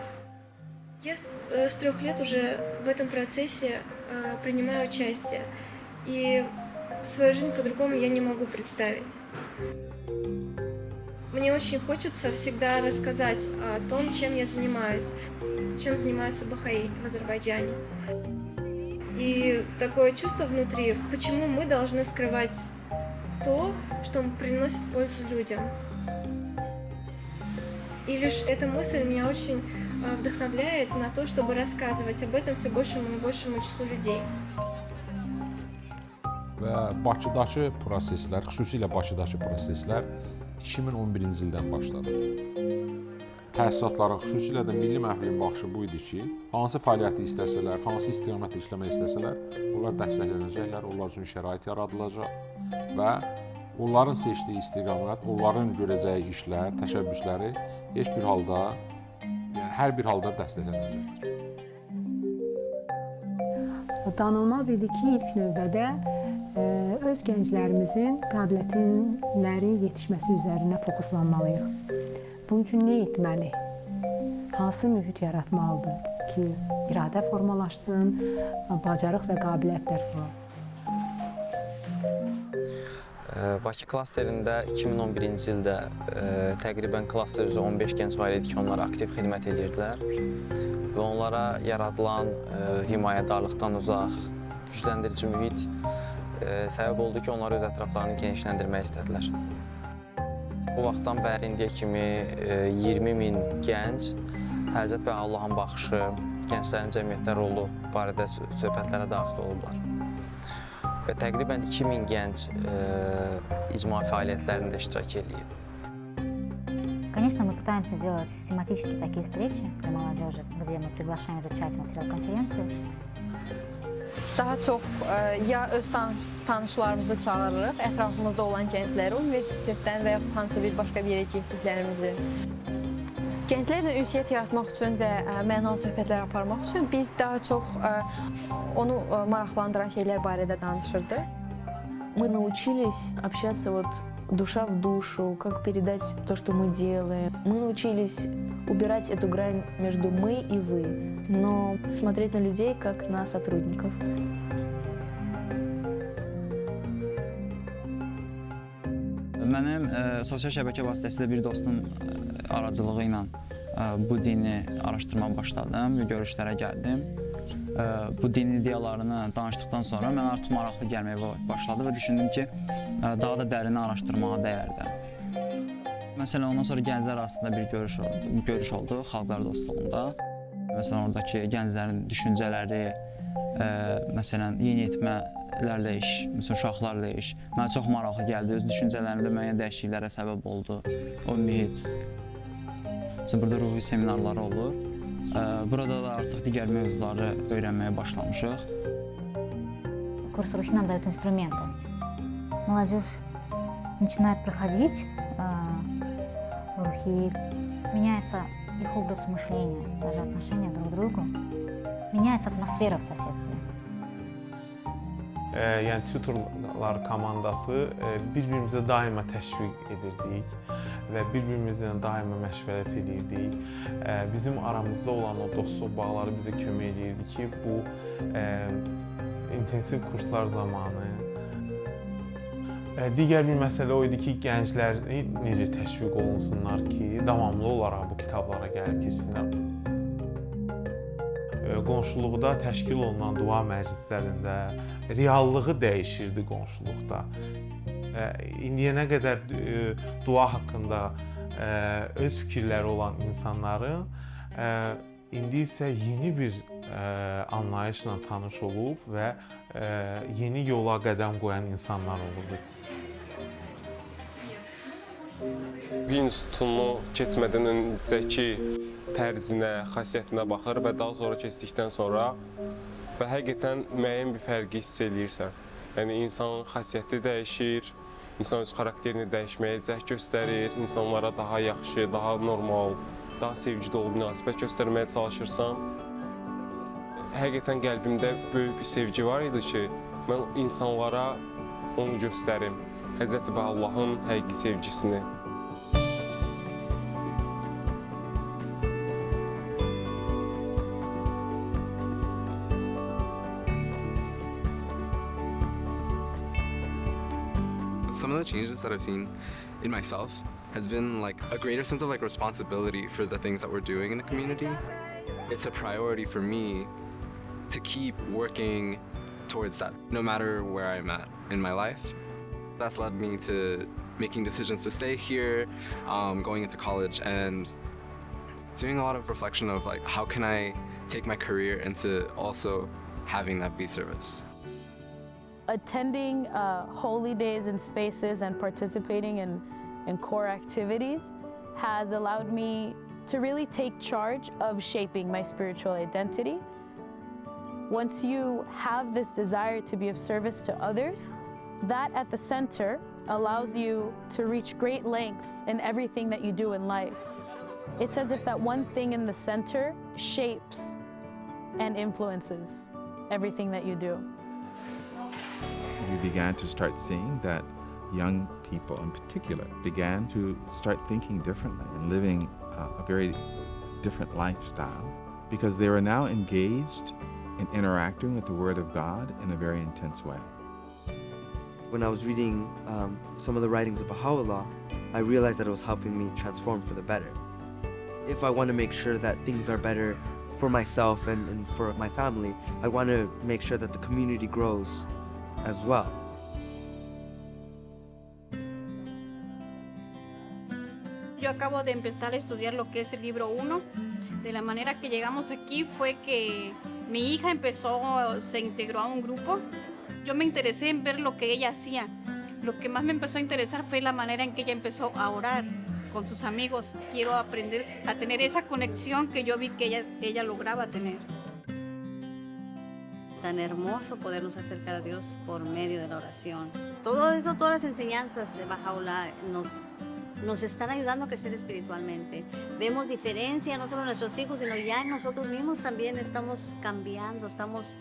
Я с 3 лет уже в этом процессе принимаю участие, и свою жизнь по-другому я не могу представить. Мне очень хочется всегда рассказать о том, чем я занимаюсь, чем занимаются бахаи в Азербайджане. И такое чувство внутри, почему мы должны скрывать то, что приносит пользу людям. И лишь эта мысль меня очень вдохновляет на то, чтобы рассказывать об этом все большему и большему числу людей. Və Bakıdakı proseslər, xüsusilə Bakıdakı proseslər 2011-ci ildən başladı. Təsisatlara, xüsusilə də milli məhfilin baxışı bu idi ki, hansı fəaliyyəti istəsələr, hansı istiqamətdə işləmək istəsələr, onlar dəstəklənəcəklər, onlar üçün şərait yaradılacaq və onların seçdiyi istiqamət, onların görəcəyi işlər, təşəbbüsləri hər bir halda dəstəklənəcəkdir. Danılmaz idi ki, ilk növbədə öz gənclərimizin qabiliyyətləri yetişməsi üzərinə fokuslanmalıyıq. Bunun üçün nə etməli? Hansı mühit yaratmalıdır ki, iradə formalaşsın, bacarıq və qabiliyyətlər formalaşsın? Bakı klasterində 2011-ci ildə təqribən klaster üzrə 15 gənc var idi ki, onlar aktiv xidmət edirdilər və onlara yaradılan himayədarlıqdan uzaq, gücləndirici mühit səbəb oldu ki, onlar öz ətraflarını genişləndirmək istədilər. Bu vaxtdan bəri indiyə kimi 20.000 gənc Həzrət Bahá'u'llahın baxışı, gənclərin cəmiyyətdə rolu barədə söhbətlərə daxil olublar. Və təqribən 2000 gənc icma fəaliyyətlərində iştirak edib. Конечно, мы пытаемся делать систематически такие встречи для молодежи, где мы приглашаем изучать материал конференции. Daha çox ya öz tanışlarımızı çağırırıq, ətrafımızda olan gəncləri, universitetdən və yaxud hansısa bir başqa bir yerə getdiklərimizi. Gənclərlə ünsiyyət yaratmaq üçün və mənalı söhbətlər aparmaq üçün biz daha çox onu maraqlandıran şeylər barədə danışırdıq. Мы научились общаться душа в душу, как передать то, что мы делаем. Мы научились убирать эту грань между мы и вы, но смотреть на людей как на сотрудников. Mənim sosial şəbəkə vasitəsilə bir dostum aracılığı ilə bu dini araşdırmağa başladım, görüşlərə gəldim. Bu din ideyalarını danışdıqdan sonra mən artıq maraqlı gəlməyə başladı və düşündüm ki, daha da dərin araşdırmağa dəyərdi. Məsələn, ondan sonra gənclər arasında bir görüş oldu xalqlar dostluğunda. Məsələn, oradakı gənclərin düşüncələri, məsələn, yeniyetmələrlə iş, məsələn, uşaqlarla iş mənə çox maraqlı gəldi. Öz düşüncələrimdə müəyyən dəyişikliklərə səbəb oldu o mühit. Məsələn, burada ruhi seminarları olur. Burada da artıq digər mövzuları öyrənməyə başlamışıq. Курс рухи нам дают инструменты. Молодежь начинает проходить рухи, меняется их образ мышления, даже отношения друг к другу, меняется атмосфера в соседстве. Yəni tutorlar komandası bir-birimizə daima təşviq edirdik və bir-birimizlə daima məşvərət edirdik. Bizim aramızda olan o dostluq bağları bizə kömək edirdi ki, bu intensiv kurslar zamanı digər bir məsələ o idi ki, gəncləri necə təşviq olunsunlar ki, davamlı olaraq bu kitablara gəlib keçsinlər. Qonşuluqda təşkil olunan dua məclislərində reallığı dəyişirdi qonşuluqda. İndiyənə qədər dua haqqında öz fikirləri olan insanların indi isə yeni bir anlayışla tanış olub və yeni yola qədəm qoyan insanlar olurdu. Bir institutunu keçmədən öncəki tərzinə, xasiyyətinə baxır və daha sonra keçdikdən sonra və həqiqətən müəyyən bir fərqi hiss eləyirsən. Yəni, insanın xasiyyəti dəyişir, insan öz xarakterini dəyişməyə cəhd göstərir, insanlara daha yaxşı, daha normal, daha sevgi dolu münasibət göstərməyə çalışırsan. Həqiqətən qəlbimdə böyük bir sevgi var idi ki, mən insanlara onu göstərim, Həzrəti Bahá'u'llahın həqiqi sevgisini. Some of the changes that I've seen in myself has been like a greater sense of like responsibility for the things that we're doing in the community. It's a priority for me to keep working towards that, no matter where I'm at in my life. That's led me to making decisions to stay here, going into college, and doing a lot of reflection of like how can I take my career into also having that be service. Attending holy days and spaces and participating in core activities has allowed me to really take charge of shaping my spiritual identity. Once you have this desire to be of service to others, that at the center allows you to reach great lengths in everything that you do in life. It's as if that one thing in the center shapes and influences everything that you do. We began to start seeing that young people in particular began to start thinking differently and living a very different lifestyle because they were now engaged in interacting with the Word of God in a very intense way. When I was reading some of the writings of Bahá'u'lláh, I realized that it was helping me transform for the better. If I want to make sure that things are better for myself and for my family, I want to make sure that the community grows as well. Yo acabo de empezar a estudiar lo que es el libro 1. De la manera que llegamos aquí fue que mi hija se integró a un grupo. Yo me interesé en ver lo que ella hacía. Lo que más me empezó a interesar fue la manera en que ella empezó a orar con sus amigos. Quiero aprender a tener esa conexión que yo vi que ella lograba tener. Tan hermoso podernos acercar a Dios por medio de la oración. Todo eso, todas las enseñanzas de Bahá'u'lláh nos están ayudando a crecer espiritualmente. Vemos diferencia no solo en nuestros hijos, sino ya en nosotros mismos también estamos cambiando, estamos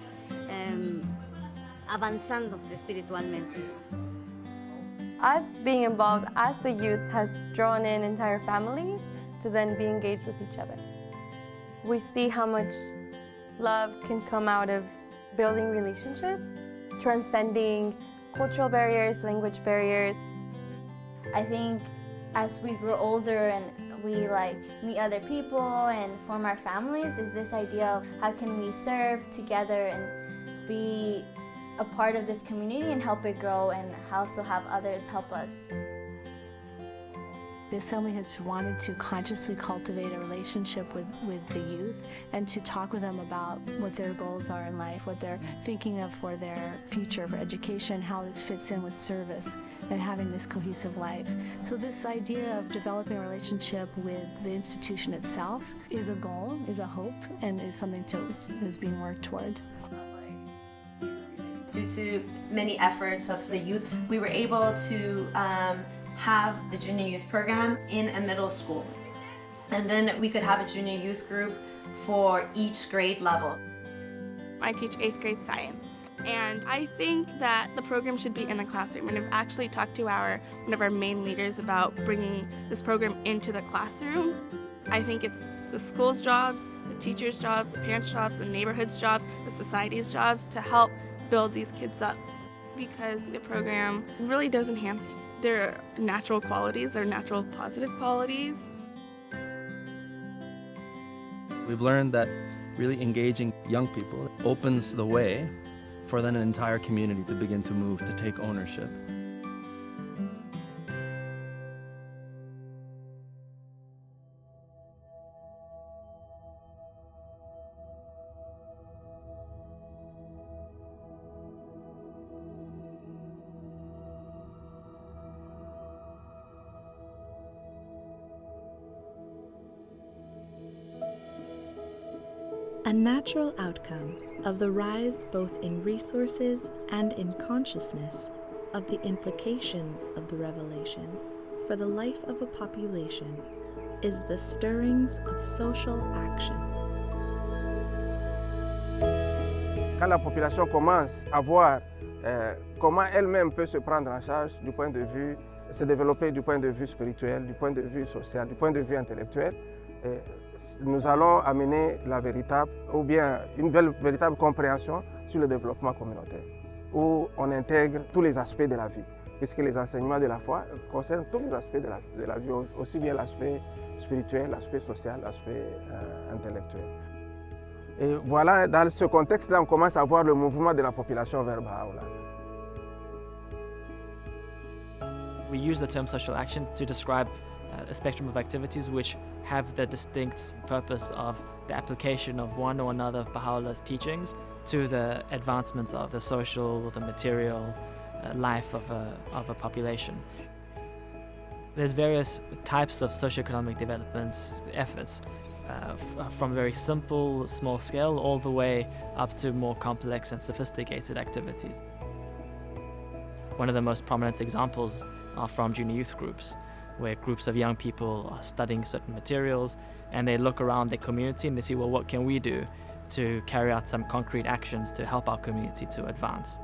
avanzando espiritualmente. Us being involved as the youth has drawn in entire families to then be engaged with each other. We see how much love can come out of building relationships, transcending cultural barriers, language barriers. I think as we grow older and we like meet other people and form our families is this idea of how can we serve together and be a part of this community and help it grow and also have others help us. The Assembly has wanted to consciously cultivate a relationship with the youth and to talk with them about what their goals are in life, what they're thinking of for their future, for education, how this fits in with service and having this cohesive life. So this idea of developing a relationship with the institution itself is a goal, is a hope, and is something that's being worked toward. Due to many efforts of the youth, we were able to have the junior youth program in a middle school. And then we could have a junior youth group for each grade level. I teach 8th grade science, and I think that the program should be in a classroom, and I've actually talked to one of our main leaders about bringing this program into the classroom. I think it's the school's jobs, the teachers' jobs, the parents' jobs, the neighborhood's jobs, the society's jobs to help build these kids up, because the program really does enhance their natural qualities, their natural positive qualities. We've learned that really engaging young people opens the way for then an entire community to begin to move, to take ownership. A natural outcome of the rise both in resources and in consciousness of the implications of the revelation for the life of a population is the stirrings of social action. Quand la population commence à voir comment elle-même peut se prendre en charge du point de vue, se développer du point de vue spirituel, du point de vue social, du point de vue intellectuel, nous allons amener la véritable, ou bien une véritable compréhension sur le développement communautaire, où on intègre tous les aspects de la vie, puisque les enseignements de la foi concernent tous les aspects de la vie, aussi bien l'aspect spirituel, l'aspect social, l'aspect intellectuel. Et voilà, dans ce contexte-là, on commence à voir le mouvement de la population vers Bahá'u'lláh. We use the term social action to describe a spectrum of activities which have the distinct purpose of the application of one or another of Bahá'u'llah's teachings to the advancements of the social, the material life of a population. There's various types of socioeconomic development efforts, from very simple, small scale, all the way up to more complex and sophisticated activities. One of the most prominent examples are from junior youth groups, where groups of young people are studying certain materials and they look around their community and they see, well, what can we do to carry out some concrete actions to help our community to advance?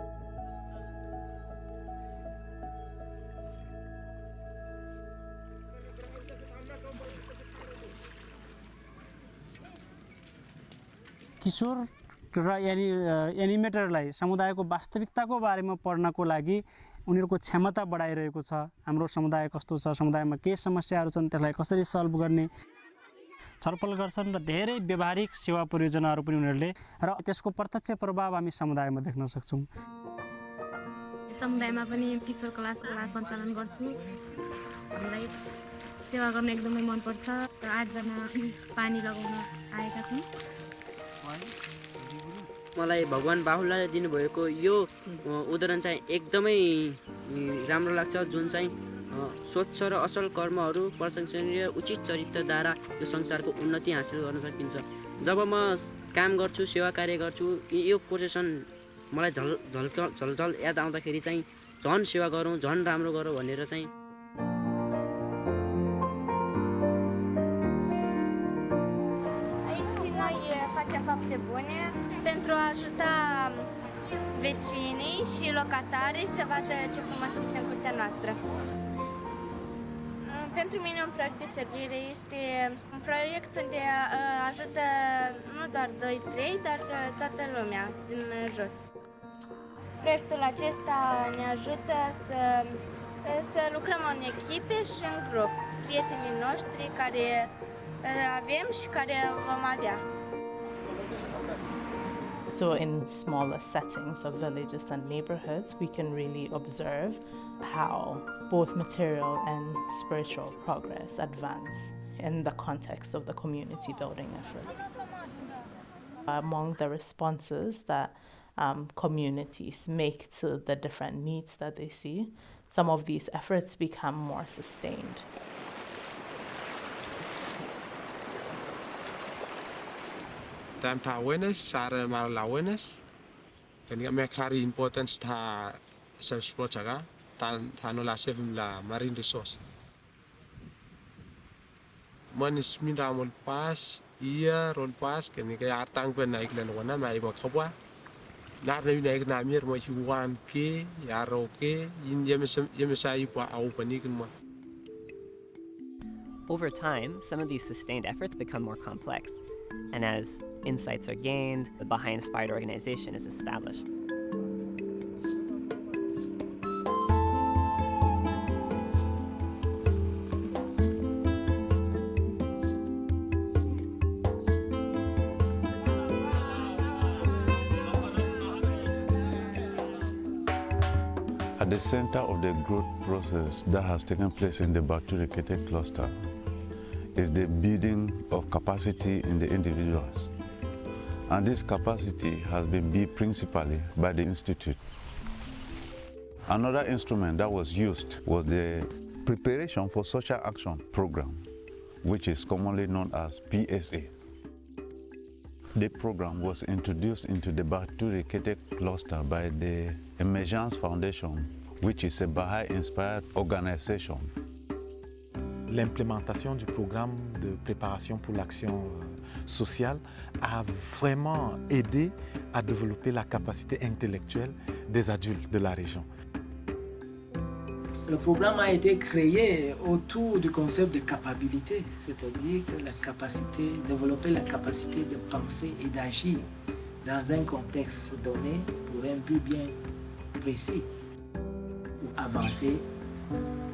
किशोर र एनिमेटरलाई समुदायको वास्तविकताको बारेमा पढ्नको लागि उनीहरूको क्षमता बढाइरहेको छ। हाम्रो समुदाय कस्तो छ, समुदायमा के समस्याहरू छन्, त्यसलाई कसरी सल्भ गर्ने छलफल गर्छन् र धेरै व्यावहारिक सेवा परियोजनाहरू पनि उनीहरूले, र त्यसको प्रत्यक्ष प्रभाव हामी समुदायमा देख्न सक्छौँ। समुदायमा पनि किशोर क्लास सञ्चालन गर्छु। हामीलाई सेवा गर्न एकदमै मन पर्छ र 8 जना पानी लगाउन आएका छौँ। मलाई भगवान बाहुलाले दिनुभएको यो उदाहरण चाहिँ एकदमै राम्रो लाग्छ, जुन चाहिँ स्वच्छ र असल कर्महरू, प्रशंसनीय उचित चरित्रद्वारा यो संसारको उन्नति हासिल गर्न सकिन्छ। जब म काम गर्छु, सेवा कार्य गर्छु, यो पोजिसन मलाई झलझल याद आउँदाखेरि चाहिँ झन् सेवा गरौँ, झन् राम्रो गरौँ भनेर चाहिँ fapte bune pentru a ajuta vecinii și locatarii să vadă ce frumos este în curtea noastră. Pentru mine un proiect de servire este un proiect unde ajută nu doar 2-3, dar toată lumea din jur. Proiectul acesta ne ajută să Să lucrăm în echipe și în grup, prietenii noștri care avem și care vom avea. So in smaller settings of villages and neighborhoods, we can really observe how both material and spiritual progress advance in the context of the community building efforts. Among the responses that communities make to the different needs that they see, some of these efforts become more sustained. Tam ta awareness, sara mal awareness. Kani me carry importance ta self-support jaga, ta no la sevim la marine resource. Manis minda mol pas, ia ron pas, kani kaya artang pen naik lan wana mai bot khwa. Lar na naik na mir mo hiwan ke, yaro ke, in yemesa ipa au panikin mo. Over time, some of these sustained efforts become more complex. And as insights are gained, the Baha'i-inspired organization is established. At the center of the growth process that has taken place in the Bahá'u'lláh cluster is the building of capacity in the individuals. And this capacity has been built principally by the Institute. Another instrument that was used was the Preparation for Social Action program, which is commonly known as PSA. The program was introduced into the Bahá'u'lláh cluster by the Emergence Foundation, which is a Baha'i-inspired organization. L'implémentation du programme de préparation pour l'action sociale a vraiment aidé à développer la capacité intellectuelle des adultes de la région. Le programme a été créé autour du concept de capacité, c'est-à-dire que la capacité, développer la capacité de penser et d'agir dans un contexte donné pour un but bien précis. Pour avancer,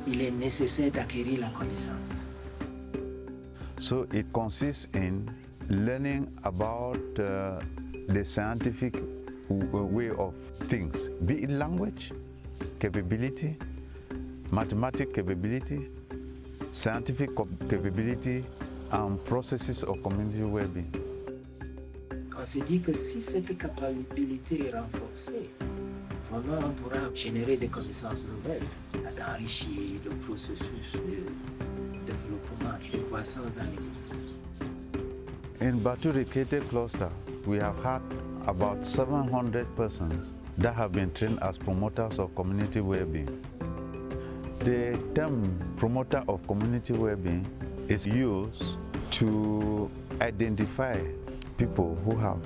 il est nécessaire d'acquérir la connaissance. So it consists in learning about the scientific way of things, be it language, capability, mathematical capability, scientific capability, and processes of community well-being. On se dit que si cette capacité est renforcée, vraiment on pourra générer des connaissances nouvelles, d'enrichir le processus de développement et de croissance dans les In Bahá'u'lláh cluster, we have had about 700 persons that have been trained as promoters of community well-being. The term promoter of community well-being is used to identify people who have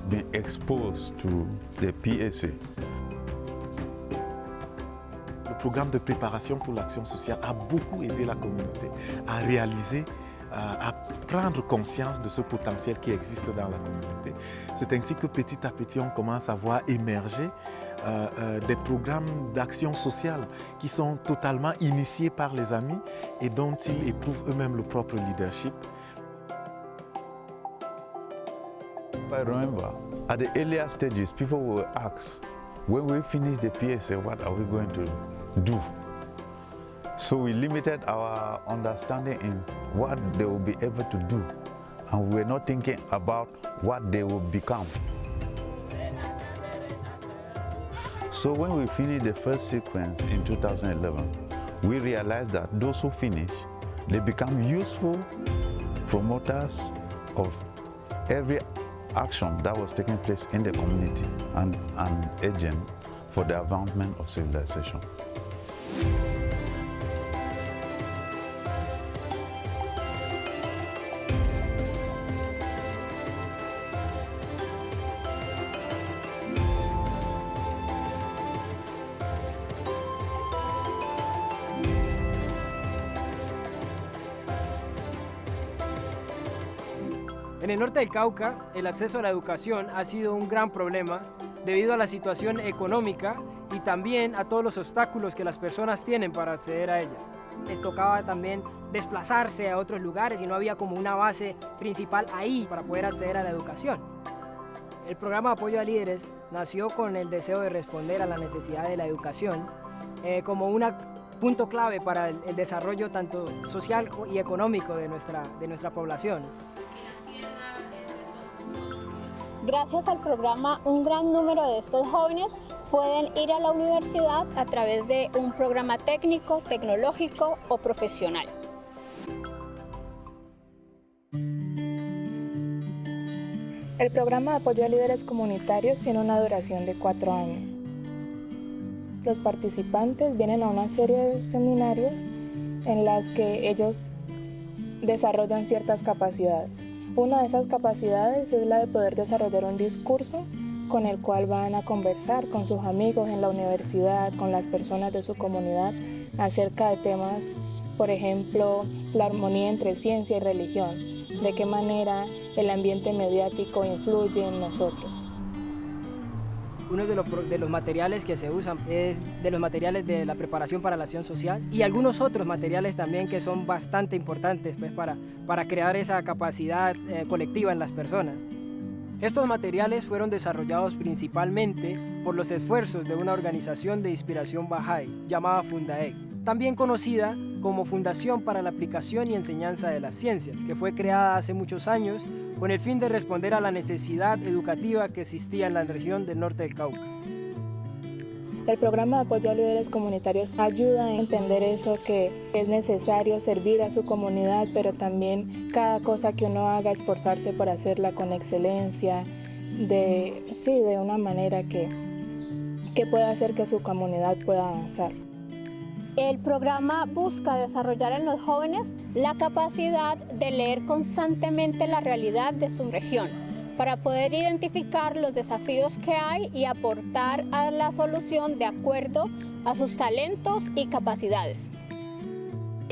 been exposed to the PSA. Le programme de préparation pour l'action sociale a beaucoup aidé la communauté à réaliser, à prendre conscience de ce potentiel qui existe dans la communauté. C'est ainsi que petit à petit, on commence à voir émerger des programmes d'action sociale qui sont totalement initiés par les amis et dont ils éprouvent eux-mêmes le propre leadership. I remember, at the earlier stages, people will ask, when we finish the PSA, what are we going to do? So we limited our understanding in what they will be able to do, and we were not thinking about what they will become. So when we finished the first sequence in 2011, we realized that those who finish, they become useful promoters of every action that was taking place in the community and an agent for the advancement of civilization. En el norte del Cauca, el acceso a la educación ha sido un gran problema debido a la situación económica y también a todos los obstáculos que las personas tienen para acceder a ella. Les tocaba también desplazarse a otros lugares y no había como una base principal ahí para poder acceder a la educación. El programa de apoyo a líderes nació con el deseo de responder a la necesidad de la educación como un punto clave para el desarrollo tanto social y económico de nuestra población. Gracias al programa, un gran número de estos jóvenes pueden ir a la universidad a través de un programa técnico, tecnológico o profesional. El programa de apoyo a líderes comunitarios tiene una duración de 4 años. Los participantes vienen a una serie de seminarios en las que ellos desarrollan ciertas capacidades. Una de esas capacidades es la de poder desarrollar un discurso con el cual van a conversar con sus amigos en la universidad, con las personas de su comunidad, acerca de temas, por ejemplo, la armonía entre ciencia y religión, de qué manera el ambiente mediático influye en nosotros. Uno de los materiales que se usan es de los materiales de la preparación para la acción social y algunos otros materiales también que son bastante importantes pues, para crear esa capacidad colectiva en las personas. Estos materiales fueron desarrollados principalmente por los esfuerzos de una organización de inspiración Bahá'í llamada Fundaec, también conocida como Fundación para la Aplicación y Enseñanza de las Ciencias, que fue creada hace muchos años con el fin de responder a la necesidad educativa que existía en la región del norte del Cauca. El programa de apoyo a líderes comunitarios ayuda a entender eso, que es necesario servir a su comunidad, pero también cada cosa que uno haga, esforzarse por hacerla con excelencia, de una manera que pueda hacer que su comunidad pueda avanzar. El programa busca desarrollar en los jóvenes la capacidad de leer constantemente la realidad de su región para poder identificar los desafíos que hay y aportar a la solución de acuerdo a sus talentos y capacidades.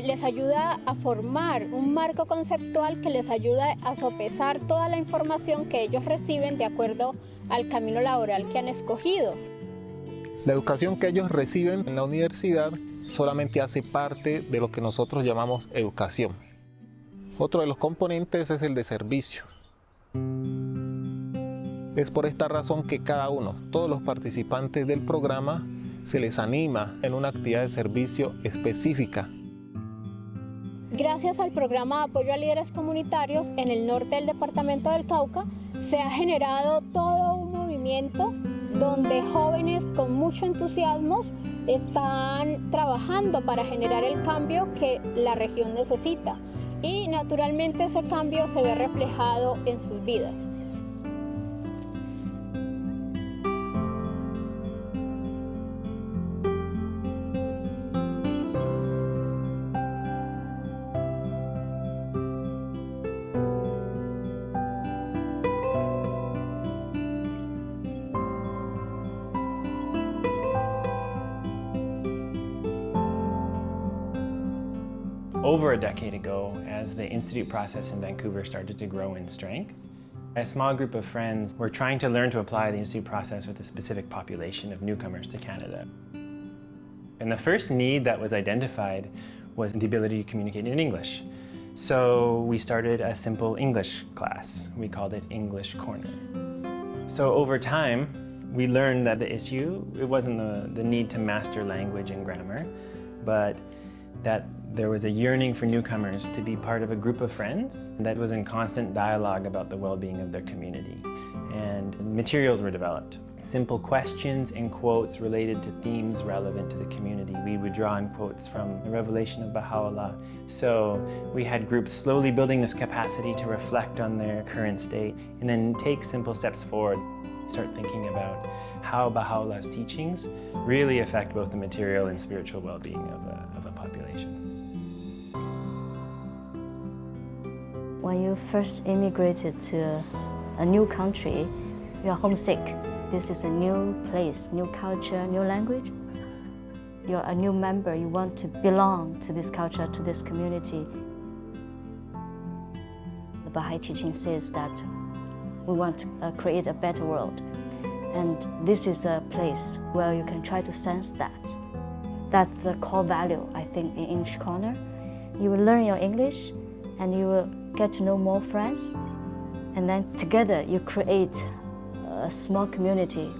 Les ayuda a formar un marco conceptual que les ayuda a sopesar toda la información que ellos reciben de acuerdo al camino laboral que han escogido. La educación que ellos reciben en la universidad solamente hace parte de lo que nosotros llamamos educación. Otro de los componentes es el de servicio. Es por esta razón que cada uno, todos los participantes del programa, se les anima en una actividad de servicio específica. Gracias al programa de apoyo a líderes comunitarios en el norte del departamento del Cauca, se ha generado todo un movimiento donde jóvenes con mucho entusiasmo están trabajando para generar el cambio que la región necesita. Y naturalmente ese cambio se ve reflejado en sus vidas. Over a decade ago, as the Institute process in Vancouver started to grow in strength, a small group of friends were trying to learn to apply the Institute process with a specific population of newcomers to Canada. And the first need that was identified was the ability to communicate in English. So we started a simple English class. We called it English Corner. So over time, we learned that the issue, it wasn't the need to master language and grammar, but that there was a yearning for newcomers to be part of a group of friends that was in constant dialogue about the well-being of their community. And materials were developed. Simple questions and quotes related to themes relevant to the community. We would draw on quotes from the revelation of Bahá'u'lláh. So we had groups slowly building this capacity to reflect on their current state and then take simple steps forward. Start thinking about how Bahá'u'llah's teachings really affect both the material and spiritual well-being of a population. When you first immigrated to a new country, you are homesick. This is a new place, new culture, new language. You're a new member, you want to belong to this culture, to this community. The Baha'i teaching says that we want to create a better world. And this is a place where you can try to sense that. That's the core value, I think, in each corner. You will learn your English and you will get to know more friends. And then together you create a small community.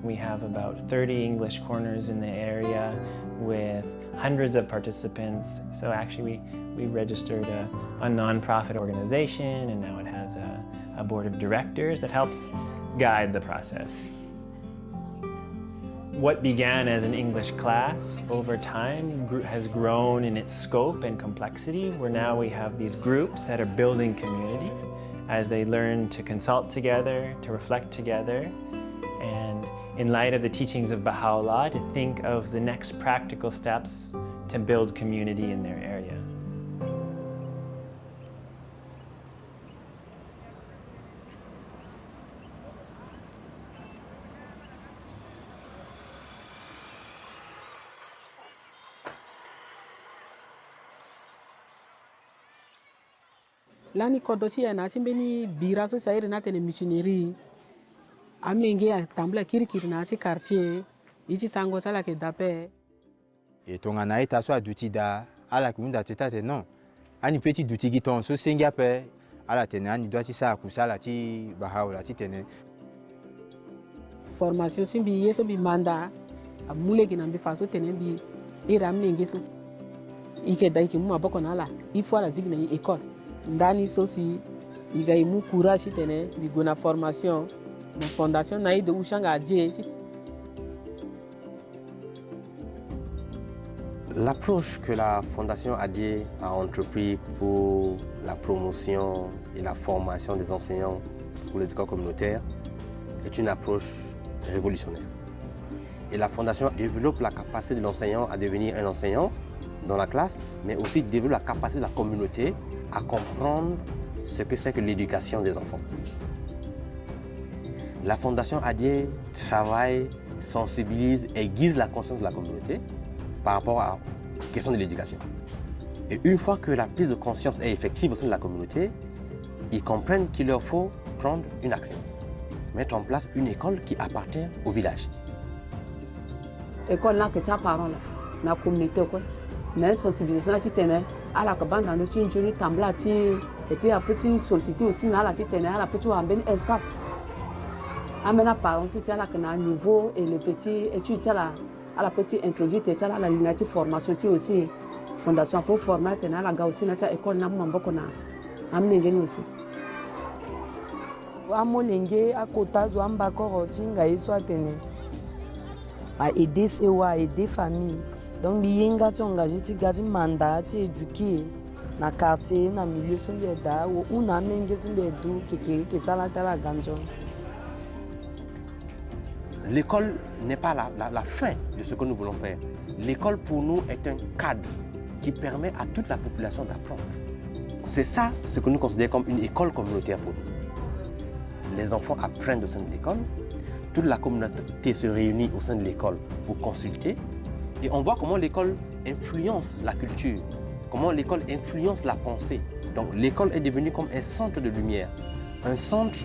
We have about 30 English corners in the area with hundreds of participants. So actually we registered a non-profit organization, and now it has a board of directors that helps guide the process. What began as an English class over time has grown in its scope and complexity, where now we have these groups that are building community as they learn to consult together, to reflect together, and in light of the teachings of Bahá'u'lláh, to think of the next practical steps to build community in their area. Lani kodochi ya na chimbeni biraso sairi na tene missionary amenge ya tambla kirikiri na chi quartier ichi sango sala ke dape et ton ana ita so aduti da ala kunda teta te non ani petit duti giton so senga pe ala tene ani doati sa kusala ti Bahá'u'lláh ti tene formation simbi yeso bi manda amule kina bi faso tene bi iramne ngeso ike dai ki mu aboko na ala ifo ala zigna école ndani sosi igaimu courage tene bigona formation na fondation na de ushanga adie. L'approche que la Fondation ADIE a entrepris pour la promotion et la formation des enseignants pour les écoles communautaires est une approche révolutionnaire. Et la Fondation développe la capacité de l'enseignant à devenir un enseignant dans la classe, mais aussi développe la capacité de la communauté à comprendre ce que c'est que l'éducation des enfants. La Fondation ADIE travaille, sensibilise, aiguise la conscience de la communauté par rapport à la question de l'éducation. Et une fois que la prise de conscience est effective au sein de la communauté, ils comprennent qu'il leur faut prendre une action, mettre en place une école qui appartient au village. École là que tu as parlé, la communauté, mais sensibilisation là tu tenais à la cabane dans le chinchoni tambla et puis après tu solliciter aussi là tu tenais à la petite un espace. Amena par aussi c'est là que na niveau et le petit étude là à la petite introduire ça là la ligne formation tu aussi fondation pour former tenais la gars aussi na ta école na mamboko na amnengeni aussi. Amolenge akotazo ambako tinga iswa tene a aider sewa aider famille. Donc biyenga tongaji ti gaji manda ti éduquer na quartier na milieu so yeda ou una menge so bedu keke ke tala ganjon. L'école n'est pas la fin de ce que nous voulons faire. L'école pour nous est un cadre qui permet à toute la population d'apprendre. C'est ça ce que nous considérons comme une école communautaire pour nous. Les enfants apprennent au sein de l'école, toute la communauté se réunit au sein de l'école pour consulter. Et on voit comment l'école influence la culture, comment l'école influence la pensée. Donc l'école est devenue comme un centre de lumière, un centre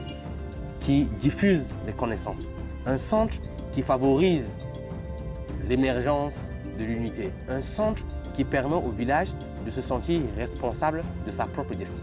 qui diffuse les connaissances, un centre qui favorise l'émergence de l'unité, un centre qui permet au village de se sentir responsable de sa propre destinée.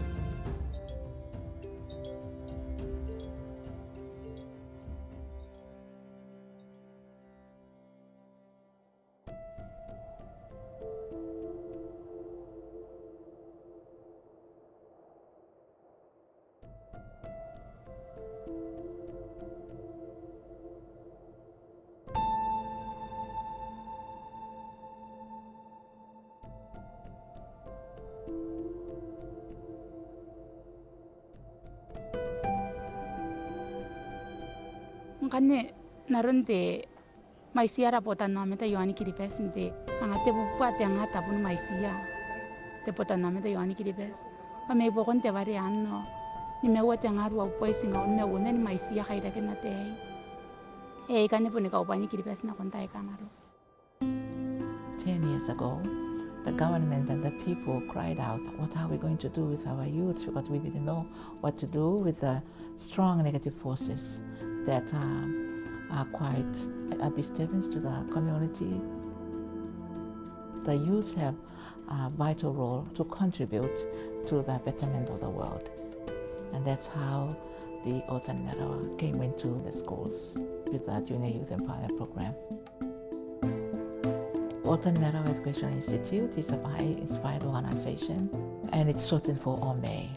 Kane naronte maisia rapotan nome ta yoani kiripes nte angate bupate angata pun maisia te potan nome ta yoani kiripes pa me bokon te vari anno ni me wote ngaru au poisinga on me women maisia khaira kenate e kane pun ka upani kiripes na konta e kamaro. 10 years ago, the government and the people cried out, what are we going to do with our youth? Because we didn't know what to do with the strong negative forces that are quite a disturbance to the community. The youth have a vital role to contribute to the betterment of the world. And that's how the Autumn Meadow came into the schools with the Junior Youth Empowerment Program. Autumn Meadow Education Institute is a Baha'i-inspired organization, and it's shortened for OME.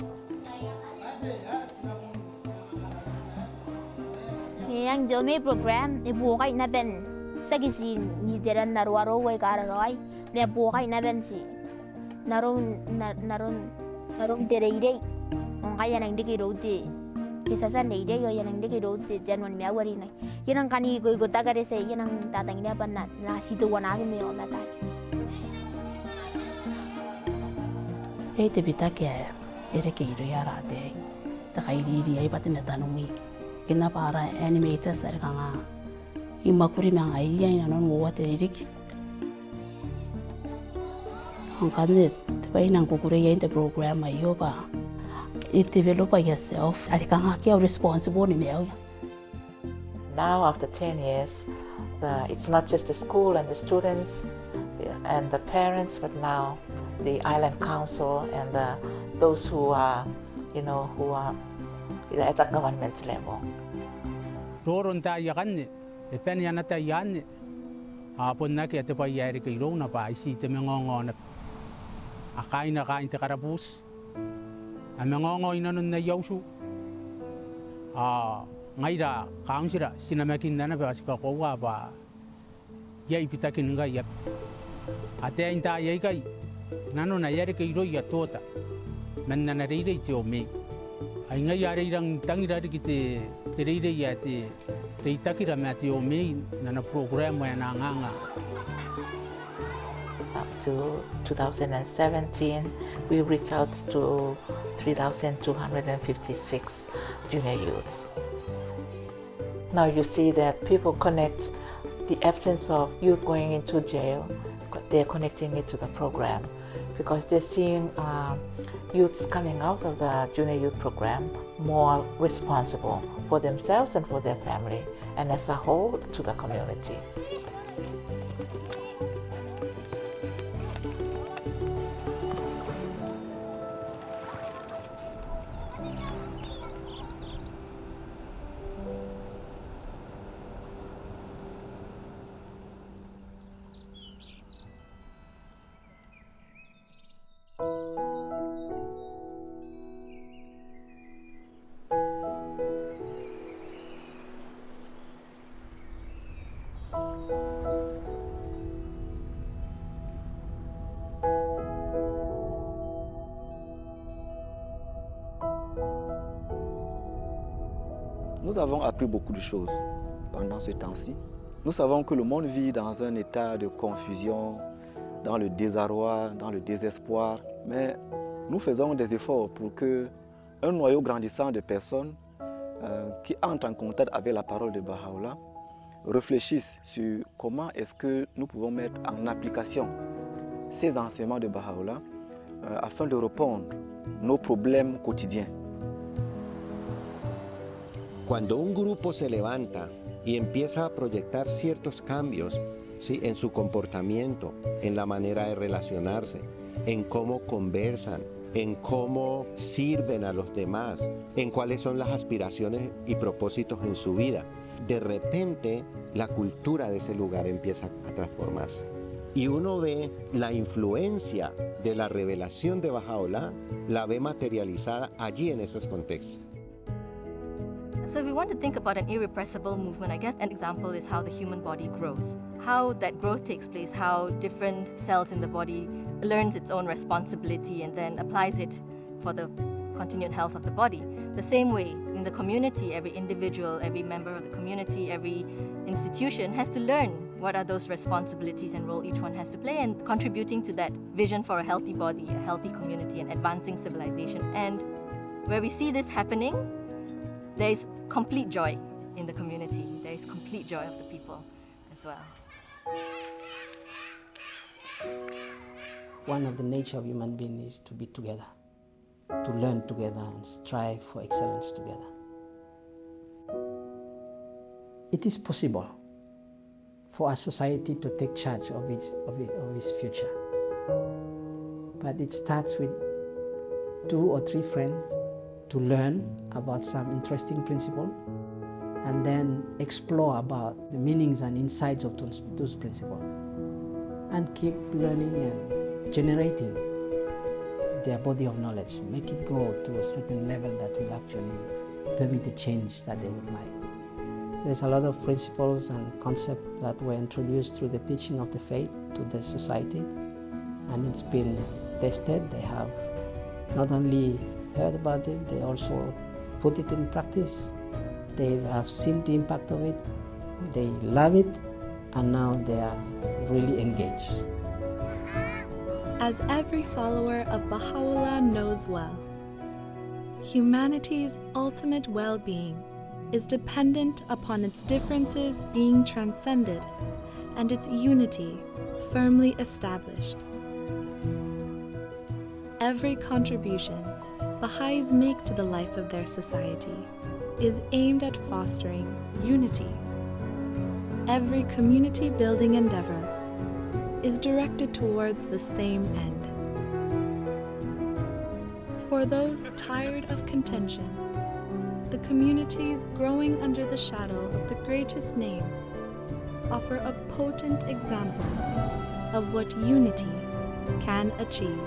Yang Jome program, ibukai na ben sa gisin ni deran narwaro way kararoy, ne bukai na ben si narong dereire, ang kaya nang dikirote, kisa sa neide yo yan ang dikirote January February na, yan ang kani ko tagare sa yan ang tatangin pa na situan namin may omatay. Te bita ke ere ke iro yara de, ta kairi ay pati metanumi. Kina para animators are kanga imakuri mang ai yan non wo teririk ang kanet bai nang kukure yan the program ayo ba it develop yourself ari kanga kia responsible ni meo. Now after 10 years, it's not just the school and the students and the parents, but now the island council and those who are at the government level. Roron ta yakan e pen yana ta yan apon na ke te pa yari ke ro na pa isi te mengongo na akai na kain te karabus a mengongo ina nun na yausu ngai da kaungsira sinamakin na ba ska ko wa ba yai pitakin nga yap ate inta yai kai nano na yari ke ro ya tota men na re re te o me ai ngai yari rang tangira ki te reire ya te reitakira me te o me na program ya na nganga. Up to 2017, we reached out to 3,256 junior youths. Now you see that people connect the absence of youth going into jail, they're connecting it to the program because they're seeing youths coming out of the junior youth program more responsible for themselves and for their family, and as a whole to the community. Nous avons appris beaucoup de choses pendant ce temps-ci. Nous savons que le monde vit dans un état de confusion, dans le désarroi, dans le désespoir, mais nous faisons des efforts pour qu'un noyau grandissant de personnes qui entrent en contact avec la parole de Bahá'u'lláh réfléchissent sur comment est-ce que nous pouvons mettre en application ces enseignements de Bahá'u'lláh afin de répondre à nos problèmes quotidiens. Cuando un grupo se levanta y empieza a proyectar ciertos cambios, ¿sí?, en su comportamiento, en la manera de relacionarse, en cómo conversan, en cómo sirven a los demás, en cuáles son las aspiraciones y propósitos en su vida, de repente la cultura de ese lugar empieza a transformarse. Y uno ve la influencia de la revelación de Bahá'u'lláh, la ve materializada allí en esos contextos. So if we want to think about an irrepressible movement, I guess an example is how the human body grows. How that growth takes place, how different cells in the body learns its own responsibility and then applies it for the continued health of the body. The same way, in the community, every individual, every member of the community, every institution has to learn what are those responsibilities and role each one has to play and contributing to that vision for a healthy body, a healthy community, and advancing civilization. And where we see this happening, there is complete joy in the community. There is complete joy of the people as well. One of the nature of human being is to be together, to learn together and strive for excellence together. it is possible for a society to take charge of its future. But it starts with 2 or 3 friends to learn about some interesting principle and then explore about the meanings and insights of those principles and keep learning and generating their body of knowledge, make it go to a certain level that will actually permit the change that they would like. There's a lot of principles and concepts that were introduced through the teaching of the faith to the society, and it's been tested. They have not only heard about it, they also put it in practice. They have seen the impact of it, they love it, and now they are really engaged. As every follower of Bahá'u'lláh knows well, humanity's ultimate well-being is dependent upon its differences being transcended and its unity firmly established. Every contribution Baha'is make to the life of their society is aimed at fostering unity. Every community-building endeavor is directed towards the same end. For those tired of contention, the communities growing under the shadow of the greatest name offer a potent example of what unity can achieve.